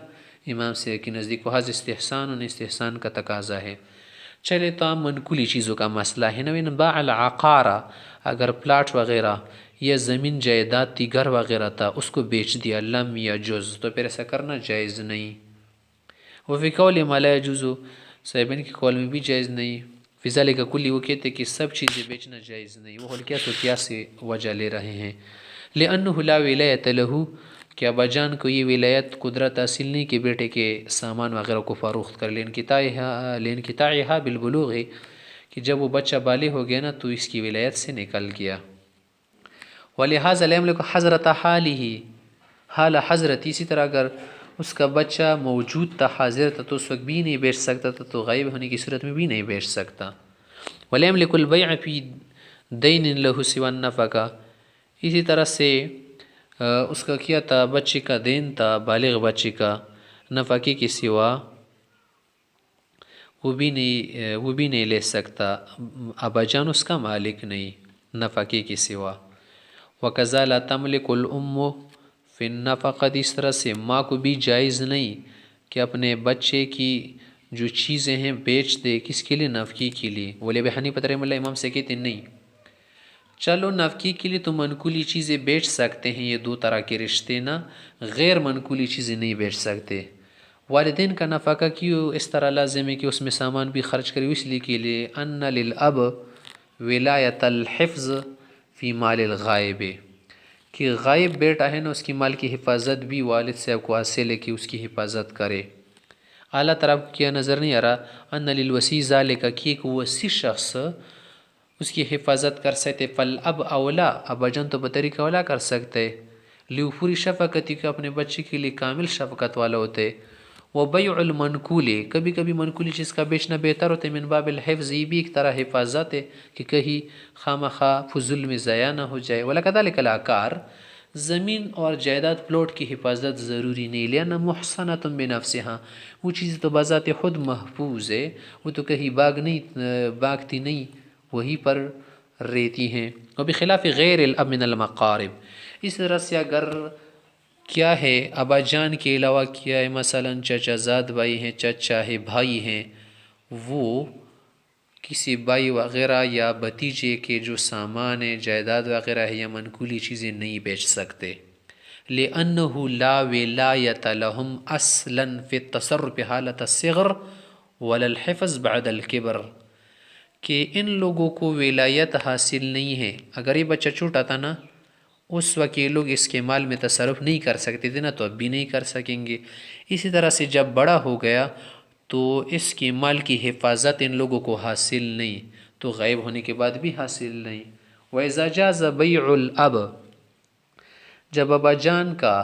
امام سے کے نزدیک وحاظ استحسان، استحسان کا تقاضا ہے۔ چلے تو عام منقولی چیزوں کا مسئلہ ہے نا، باع العقار، اگر پلاٹ وغیرہ یا زمین جائیداد تھی، گھر وغیرہ تھا، اس کو بیچ دیا، لم یا جز، تو پھر ایسا کرنا جائز نہیں۔ وفی قول ما لا يجوز، صاحبین کے قول میں بھی جائز نہیں. فی ذالک کلی، وہ کہتے کہ سب چیزیں بیچنا جائز نہیں. وہ القیاس و قیاس سے وجہ لے رہے ہیں. لأنه لا ولایت له، کہ ابا جان کو یہ ولایت قدرت حاصل نہیں کہ بیٹے کے سامان وغیرہ کو فروخت کر لیں. لانقطاعها بالبلوغ، کہ جب وہ بچہ بالغ ہو گیا نا تو اس کی ولایت سے نکل گیا. ولہذا لا یملک حضرت حالہ، حال حضرت، اسی طرح اگر اس کا بچہ موجود تھا، حاضر تھا، تو اس وقت بھی نہیں بیچ سکتا تھا، تو غائب ہونے کی صورت میں بھی نہیں بیچ سکتا. ولا یملک البیع فی دین له سوى النفقہ، اسی طرح سے اس کا کیا تھا، بچے کا دین تھا، بالغ بچے کا، نفقے کے سوا وہ بھی نہیں لے سکتا. ابا جان اس کا مالک نہیں نفقے کے سوا. وَكَذَا لَا تَمْلِكُ الْأُمُّ فِي النَّفَقَةِ، اس طرح سے ماں کو بھی جائز نہیں کہ اپنے بچے کی جو چیزیں ہیں بیچ دے. کس کے لیے؟ نفقے کے لیے. ولی ابی حنیفہ رحمہ اللہ امام سے کہتے نہیں، چلو نفقے کے لیے تو منقولی چیزیں بیچ سکتے ہیں، یہ دو طرح کے رشتے نا، غیر منقولی چیزیں نہیں بیچ سکتے. والدین کا نفقہ کیوں اس طرح لازم ہے کہ اس میں سامان بھی خرچ کرے؟ اس لیے کے لیے ان للاب ولایت الحفظ فی مال الغائب، کہ غائب بیٹا ہے نا، اس کی مال کی حفاظت بھی والد صاحب کو حاصل ہے کہ اس کی حفاظت کرے. اعلیٰ طرف کیا نظر نہیں آ رہا ان للوصی ذالک، کہ ایک وصی شخص اس کی حفاظت کر سکتے. فالاب اولا، ابا جان تو بطریقہ اولا کر سکتے. لیوفوری شفقتی، کہ اپنے بچے کے لیے کامل شفقت والا ہوتے. وبیع المنقول، کبھی کبھی منقولی چیز کا بیچنا بہتر ہوتا ہے. من باب الحفظ، یہ بھی ایک طرح حفاظت ہے کہ کہیں خامخواہ فضول میں ضائع نہ ہو جائے. وَلَكَذَلِكَ الْعَقَارُ، زمین اور جائیداد پلاٹ کی حفاظت ضروری نہیں. لأن محصنۃ بنفسها، وہ چیز تو بذات خود محفوظ ہے، وہ تو کہیں باغتی نہیں، وہی پر رہتی ہیں. وبخلاف غیر الاب من المقارب، اس طرح سے اگر کیا ہے ابا جان کے علاوہ کیا ہے، مثلا چچا زاد بھائی ہیں، چچا ہے، بھائی ہیں، وہ کسی بھائی وغیرہ یا بھتیجے کے جو سامان ہے، جائیداد وغیرہ ہے یا منقولی چیزیں نہیں بیچ سکتے. لأنه لا ولایت لهم اصلا فی التصرف حالت الصغر ولا الحفظ بعد الکبر، کہ ان لوگوں کو ولایت حاصل نہیں ہے. اگر یہ بچہ چھوٹا تھا نا، اس وقت یہ لوگ اس کے مال میں تصرف نہیں کر سکتے تھے نا، تو اب بھی نہیں کر سکیں گے. اسی طرح سے جب بڑا ہو گیا تو اس کے مال کی حفاظت ان لوگوں کو حاصل نہیں، تو غائب ہونے کے بعد بھی حاصل نہیں. وَإِذَا جَازَ بَيْعُ الْأَبْ، جب ابا جان کا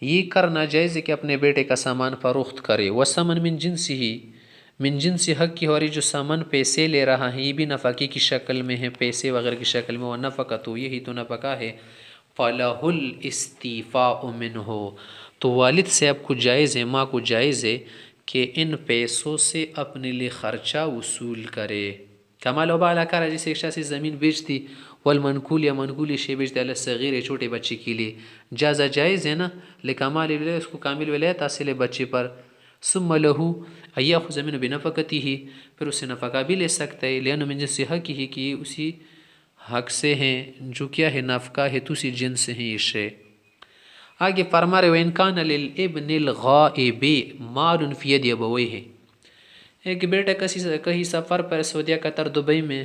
یہ کرنا جائز ہے کہ اپنے بیٹے کا سامان فروخت کرے. وَثَمَن مِن جِنسِهِ، من جنس حق کی، اور جو سامان پیسے لے رہا ہے یہ بھی نفقے کی شکل میں ہے، پیسے وغیرہ کی شکل میں. وہ نفقہ تو یہی تو نفقہ ہے. فَلَهُ الْإِسْتِيفَاءُ مِنْهُ، تو والد صاحب کو جائز ہے، ماں کو جائز ہے کہ ان پیسوں سے اپنے لیے خرچہ وصول کرے. کما لو باع العقار، جیسے ایک شخص زمین بیچتی، والمنقول یا منقولی شے بیچتے، الصغیر چھوٹے بچے کے لیے، جازہ جائز ہے نا، لکمال ولایت، اس کو کامل ولایت حاصل ہے بچے پر. ثم له ان یاخذ منه بنفقته، پھر اس سے نفقہ بھی لے سکتا ہے. لأنه من جنس حقه، کہ اسی حق سے ہیں، جو کیا ہے نفقہ ہے تو اسی جنس سے ہیں یہ شے. آگے فرما رہے وَإِنْ كَانَ لِلْإِبْنِ الْغَائِبِ مَالٌ فِي يَدِ أَبَوَيْهِ، ایک بیٹا کہیں سفر پر، سعودیہ قطر دبئی میں،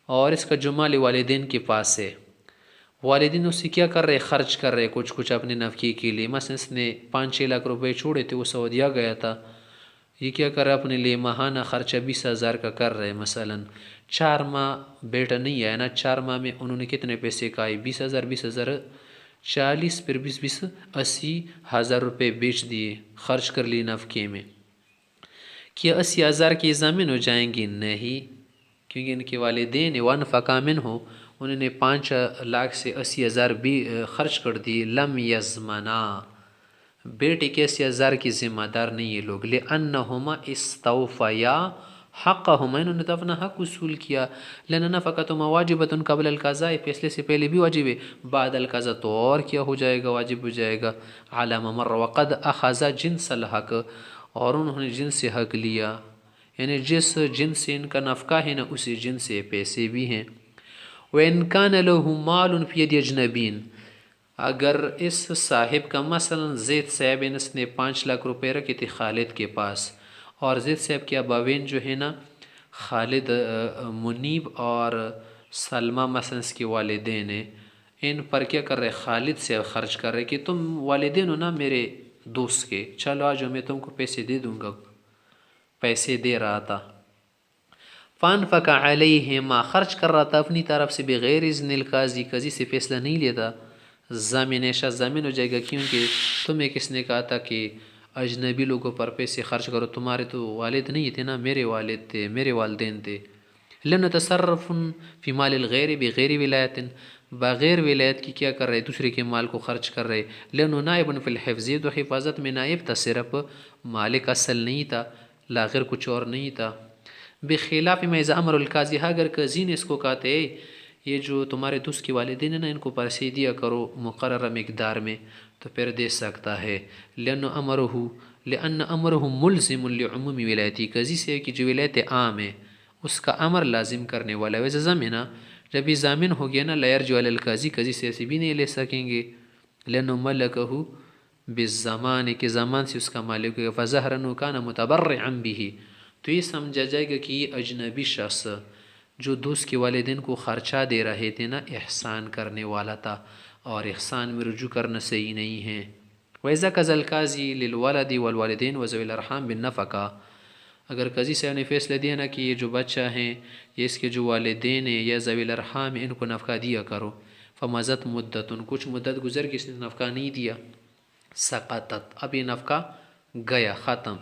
اور اس کا جو مال والدین کے پاس ہے، والدین اسے کیا کر رہے، خرچ کر رہے کچھ اپنے نفقے کے لیے. مثلا اس نے 5-6 لاکھ روپے چھوڑے تھے، وہ سعودیہ گیا تھا، یہ کیا کر رہا اپنے لیے ماہانہ خرچہ 20,000 کا کر رہے. مثلا 4 ماہ بیٹا نہیں آیا نا، 4 ماہ میں انہوں نے کتنے پیسے کھائے، 20,000 40، پھر 20 80,000 روپے بیچ دیے، خرچ کر لی نفقے میں. کیا 80,000 کی ضامن ہو جائیں گی؟ نہیں، کیونکہ ان کے والدین وَأَنْفَقَ مِنْهُ، انہوں نے 5 لاکھ سے 80,000 بھی خرچ کر دیے. لم یضمنا، بیٹے کے 80,000 کی ذمہ دار نہیں یہ لوگ. لأنہما استوفیا حقہما، انہوں نے تو اپنا حق وصول کیا. لأن نفقتہما واجبۃ قبل القضاء، فیصلے سے پہلے بھی واجب ہے، بعد القضاء تو اور کیا ہو جائے گا، واجب ہو جائے گا. علی ما مر، وقد اخذ جنس الحق، اور انہوں نے جنس سے حق لیا، یعنی جس جنس سے ان کا نفقہ ہے نا اسی جنس سے پیسے بھی ہیں. وَإِنْ كَانَ لَهُ مَالٌ فِي يَدِ أَجْنَبِيٍّ، اگر اس صاحب کا مثلا زید صاحب اس نے 5 لاکھ روپے رکھے تھے خالد کے پاس، اور زید صاحب کے اباوین جو ہے نا خالد منیب اور سلمہ مثلا اس کے والدین ہیں، ان پر کیا کر رہے خالد سے خرچ کر رہے کہ تم والدین ہو نا میرے دوست کے، چلو آج میں تم کو پیسے دے دوں گا، پیسے دے رہا تھا۔ فانفق علیہما، خرچ کر رہا تھا اپنی طرف سے بغیر اذن القاضی، قاضی سے فیصلہ نہیں لیتا، ضامن ایشا ضامن ہو جائے گا، کیونکہ تمہیں کس نے کہا تھا کہ اجنبی لوگوں پر پیسے خرچ کرو، تمہارے تو والد نہیں تھے نا، میرے والد تھے، میرے والدین تھے۔ لنتصرف فی مال الغیر بغیر ولایت، بغیر ولایت کی کیا کر رہے دوسرے کے مال کو خرچ کر رہے۔ لنو نائب فی الحفظ، تو حفاظت میں نائب تھا، صرف مالک اصل نہیں تھا، لاغر کچھ اور نہیں تھا۔ بخلاف ما اذا امر القاضی، اگر قاضی نے اس کو کہتے یہ جو تمہارے دوست کے والدین ہیں نا ان کو پیسے دیا کرو مقررہ مقدار میں، تو پھر دے سکتا ہے۔ لأن امرہ ملزم لعموم ولایتی، قاضی سے کہ جو ولایت عام ہے اس کا امر لازم کرنے والا ہے۔ ویسے ضامنہ، جب یہ ضامن ہو گیا نا لا یرجع علی القاضی، قاضی سے ایسے بھی نہیں لے سکیں گے، لأنه ملکہ بالزمان، کے زمان سے اس کا مالک ہے، فظہر انه کان متبرعا به، تو یہ سمجھا جائے گا کہ یہ اجنبی شخص جو دوست کے والدین کو خرچہ دے رہے تھے نا احسان کرنے والا تھا، اور احسان میں رجوع کرنا صحیح نہیں ہے۔ وَإِذَا قَضَى الْقَاضِي لِلْوَلَدِ وَالْوَالِدَيْنِ وَذَوِي الْأَرْحَامِ بِالنَّفَقَةِ، اگر قاضی صاحب نے فیصلہ دیا نا کہ یہ جو بچہ ہیں یہ اس کے جو والدین ہیں یا ذوی الارحام ہیں ان کو نفقہ دیا کرو، فمضت مدت، کچھ مدت گزر کے اس نے نفقہ نہیں دیا، سقطت، اب یہ نفقہ گیا، ختم۔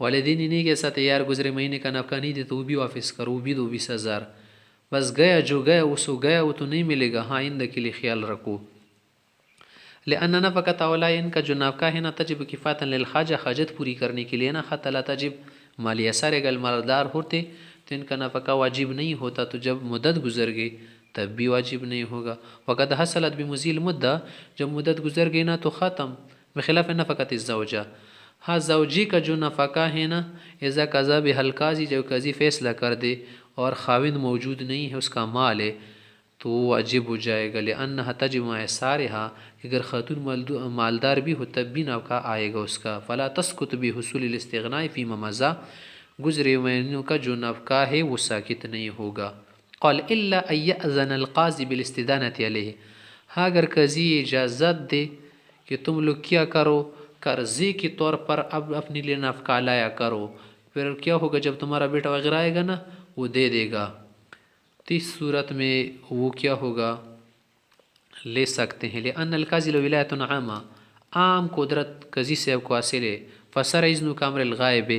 والدین ہی نہیں کہ ساتھ یار گزرے مہینے کا نفقہ نہیں دے تو وہ بھی واپس کرو، وہ بھی دو 20,000، بس گیا جو گیا اس گیا، وہ تو نہیں ملے گا، ہاں آئندہ کے لیے خیال رکھو۔ لأن نفقۃ اولا، ان کا جو نفقہ ہے نا تجب کفایۃ للحاجہ، حاجت پوری کرنے کے لیے نا، حتی لا تجب مالی اثر، اگر مالدار ہوتے تو ان کا نفقہ واجب نہیں ہوتا، تو جب مدت گزر گئی تب بھی واجب نہیں ہوگا۔ وقد حصلت بمزیل مدہ، جب مدت گزر گئی نا تو ختم۔ بخلاف نفقۃ الزوجہ، ہاں زوجی کا جو نفقہ ہے نا اذا قضا بها القاضی، جب قاضی فیصلہ کر دے اور خاوند موجود نہیں ہے اس کا مال ہے تو وہ واجب ہو جائے گا، لأنها تجب مع اعصارها، کہ اگر خاتون مالدار بھی ہو تب بھی نفقہ آئے گا اس کا۔ فلا تسقط بحصول الاستغناء فيما مضى، گزرے مہینوں کا جو نفقہ ہے وہ ساقط نہیں ہوگا۔ قال الا ان يأذن القاضی بالاستدانة علیہ، ہاں اگر قاضی اجازت دے کہ تم لوگ کیا کرو قرضے کے طور پر اب اپنے لیے نفقہ لایا کرو، پھر کیا ہوگا جب تمہارا بیٹا وغیرہ آئے گا نا وہ دے دے گا، تو اس صورت میں وہ کیا ہوگا لے سکتے ہیں۔ لأن القاضی له ولایت عامہ، عام قدرت قاضی صاحب کو حاصل ہے۔ فسر اذن کا امر الغائب،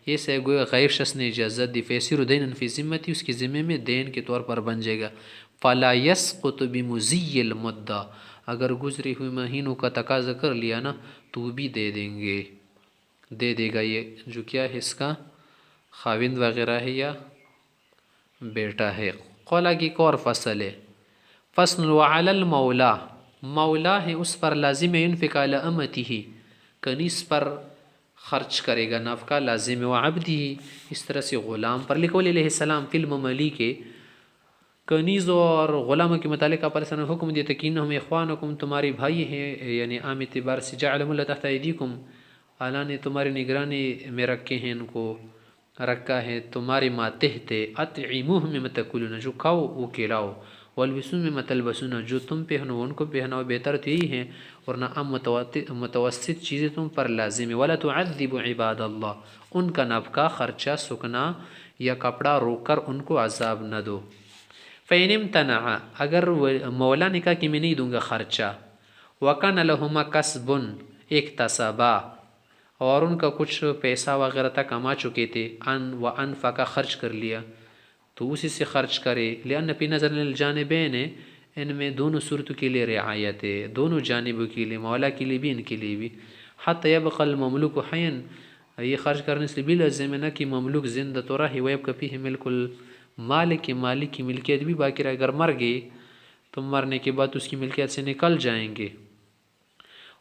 یہ سے گویا غائب شخص نے اجازت دی، فیسر دین فی ذمتی، اس کے ذمے میں دین کے طور پر بن جائے گا۔ فلا یسقط بمضی المدہ، اگر گزرے ہوئے مہینوں کا تقاضا کر لیا نا تو وہ بھی دے دیں گے، دے دے گا، یہ جو کیا ہے اس کا خاوند وغیرہ ہے یا بیٹا ہے۔ قولا کی ایک اور فصل ہے، فصل وعلی المولا، مولا ہے اس پر لازم ہے، ينفق علی امته، کنیز پر خرچ کرے گا، نفقہ لازم ہے، وعبدہ، اس طرح سے غلام پر، لقول علیہ السلام فی الممالیک، کنیز اور غلاموں کے متعلق آپ علیہ السلام حکم دیتے کہ انہم اخوانکم، تمہارے بھائی ہیں، یعنی عام اعتبار سے جعلہم اللہ تحت ایدیکم، اللہ نے تمہاری نگرانی میں رکھے ہیں، ان کو رکھا ہے تمہارے ماتحت، اطعموہم مما تاکلون، جو کھاؤ وہ کھلاؤ، والبسون مما تلبسون، جو تم پہنو ان کو پہناؤ، بہتر تو یہی ہے، ورنہ متوسط چیزیں تم پر لازم ہے۔ ولا تعذبوا عباد اللہ، ان کا نفقہ خرچہ سکنا یا کپڑا روک کر ان کو عذاب نہ دو۔ فإن امتنع، اگر مولا نے کہا کہ میں نہیں دوں گا خرچہ، وکان لہما کسب، اکتسبا، اور ان کا کچھ پیسہ وغیرہ تک کما چکے تھے، انفقا، خرچ کر لیا، تو اسی سے خرچ کرے، لأن فی نظر الجانبین، ان میں دونوں صورتوں کے لیے رعایت ہے، دونوں جانبوں کے لیے، مولا کے لیے بھی ان کے لیے بھی، حتی یبقى المملوک حیا، یہ خرچ کرنے سے بھی لازم ہے نا کہ مملوک زندہ تو رہے، ویبقى فیہ ملک مالک، مالک کی ملکیت بھی باقی رہے، اگر مر گئے تو مرنے کے بعد اس کی ملکیت سے نکل جائیں گے۔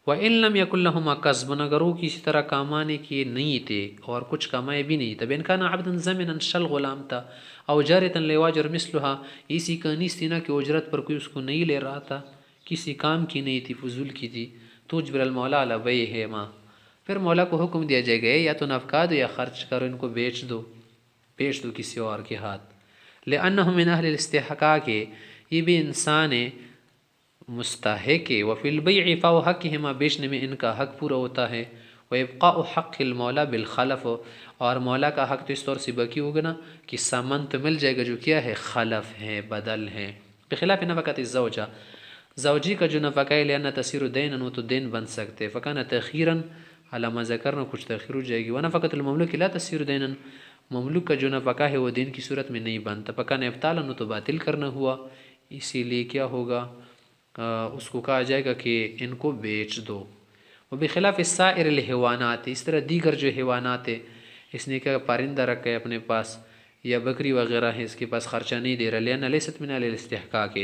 وَإِن لَمْ يَكُنْ لَهُمَا كَسْبٌ، اگر وہ کسی طرح کمانے کے نہیں تھے اور کچھ کمائے بھی نہیں تھا، بِإِنْ كَانَ عَبْدًا زَمِنًا، شل غلام تھا، او جارۃ لا یواجر مثلها، اسی کنیز تھی نا کہ اجرت پر کوئی اس کو نہیں لے رہا تھا، کسی کام کی نہیں تھی، فضول کی تھی، تجبر المولا علی بیعہما، پھر مولا کو حکم دیا جائے گا یا تو نفقا دو یا خرچ کرو، ان کو بیچ دو کسی اور کے ہاتھ۔ لأنہ من اہل الاستحقاق، یہ بھی انسان مستحق ہے، وفی البیع فاو حقہما، بیچنے میں ان کا حق پورا ہوتا ہے، وابقاء حق المولا بالخلف، اور مولا کا حق تو اس طور سے باقی ہوگا نا کہ سامان تو مل جائے گا جو کیا ہے، خلف ہے، بدل ہے، بخلاف نفقت الزوجہ، زوجی کا جو نفقہ ہے لأنہ تصیر دینا، وہ تو دین بن سکتے، فکان تأخیرا علی ما ذکرنا، کچھ تأخیر ہو جائے گی، ونفقت المملوک لا تصیر دینا، مملوک کا جو نفقہ ہے وہ دین کی صورت میں نہیں بنتا، فکان ابطالا، تو باطل کرنا ہوا، اسی لیے کیا ہوگا، اس کو کہا جائے گا کہ ان کو بیچ دو۔ وبخلاف السائر الحیوانات، اس طرح دیگر جو حیوانات ہے، اس نے کیا پرندہ رکھا ہے اپنے پاس یا بکری وغیرہ ہے اس کے پاس، خرچہ نہیں دے رہا، لأن لیست من الاستحقاق،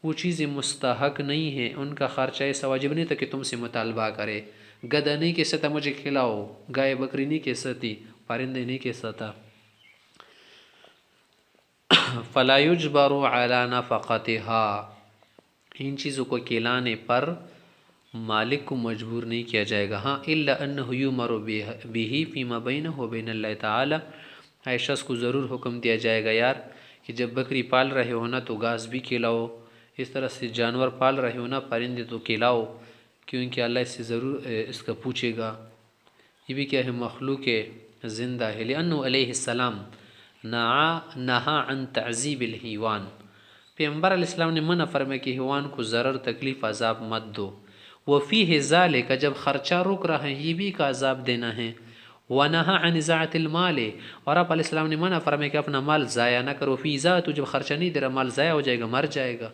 وہ چیزیں مستحق نہیں ہیں، ان کا خرچہ ایسا واجب نہیں تھا کہ تم سے مطالبہ کرے، گدھا نہیں کہہ سکتا مجھے کھلاؤ، گائے بکری نہیں کہہ سکتی، پرندے نہیں کہہ سکتا۔ فلا یجبر علی نفقتها، ان چیزوں کو کھلانے پر مالک کو مجبور نہیں کیا جائے گا، ہاں الا انہ یؤمر بہ فیما بینہ و بین اللہ تعالی، ایسے شخص کو ضرور حکم دیا جائے گا یار کہ جب بکری پال رہے ہو نا تو گھاس بھی کھلاؤ، اس طرح سے جانور پال رہے ہو نا پرندے تو کھلاؤ، کیونکہ اللہ اس سے ضرور اس کا پوچھے گا، یہ بھی کیا ہے، مخلوق زندہ ہے، لأنہ علیہ السلام نہا عن تعذیب الحیوان، پیغمبر علیہ السلام نے منع فرمایا کہ حیوان کو ضرر، تکلیف، عذاب مت دو، وفیہ ذالک، جب خرچہ رک رہا ہے یہ بھی ایک عذاب دینا ہے، ونہا عن اضاعۃ المال، اور آپ علیہ السلام نے منع فرمایا کہ اپنا مال ضائع نہ کرو، فی ذات، جب خرچہ نہیں دے رہا مال ضائع ہو جائے گا، مر جائے گا۔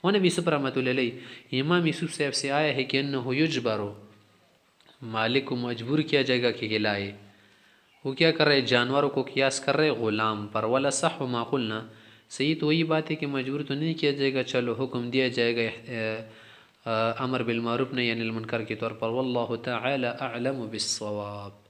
ونبی یوسف رحمۃ اللہ علیہ، امام یوسف صاحب سے آیا ہے کہ انہ یجبر، مالک کو مجبور کیا جائے گا کہ کھلائے، وہ کیا کر رہے، جانوروں کو قیاس کر رہے غلام پر، ولا صح ما قلنا، صحیح تو وہی بات ہے کہ مجبور تو نہیں کیا جائے گا، چلو حکم دیا جائے گا امر بالمعروف نہی عن المنکر کے طور پر، واللہ تعالی اعلم بالصواب۔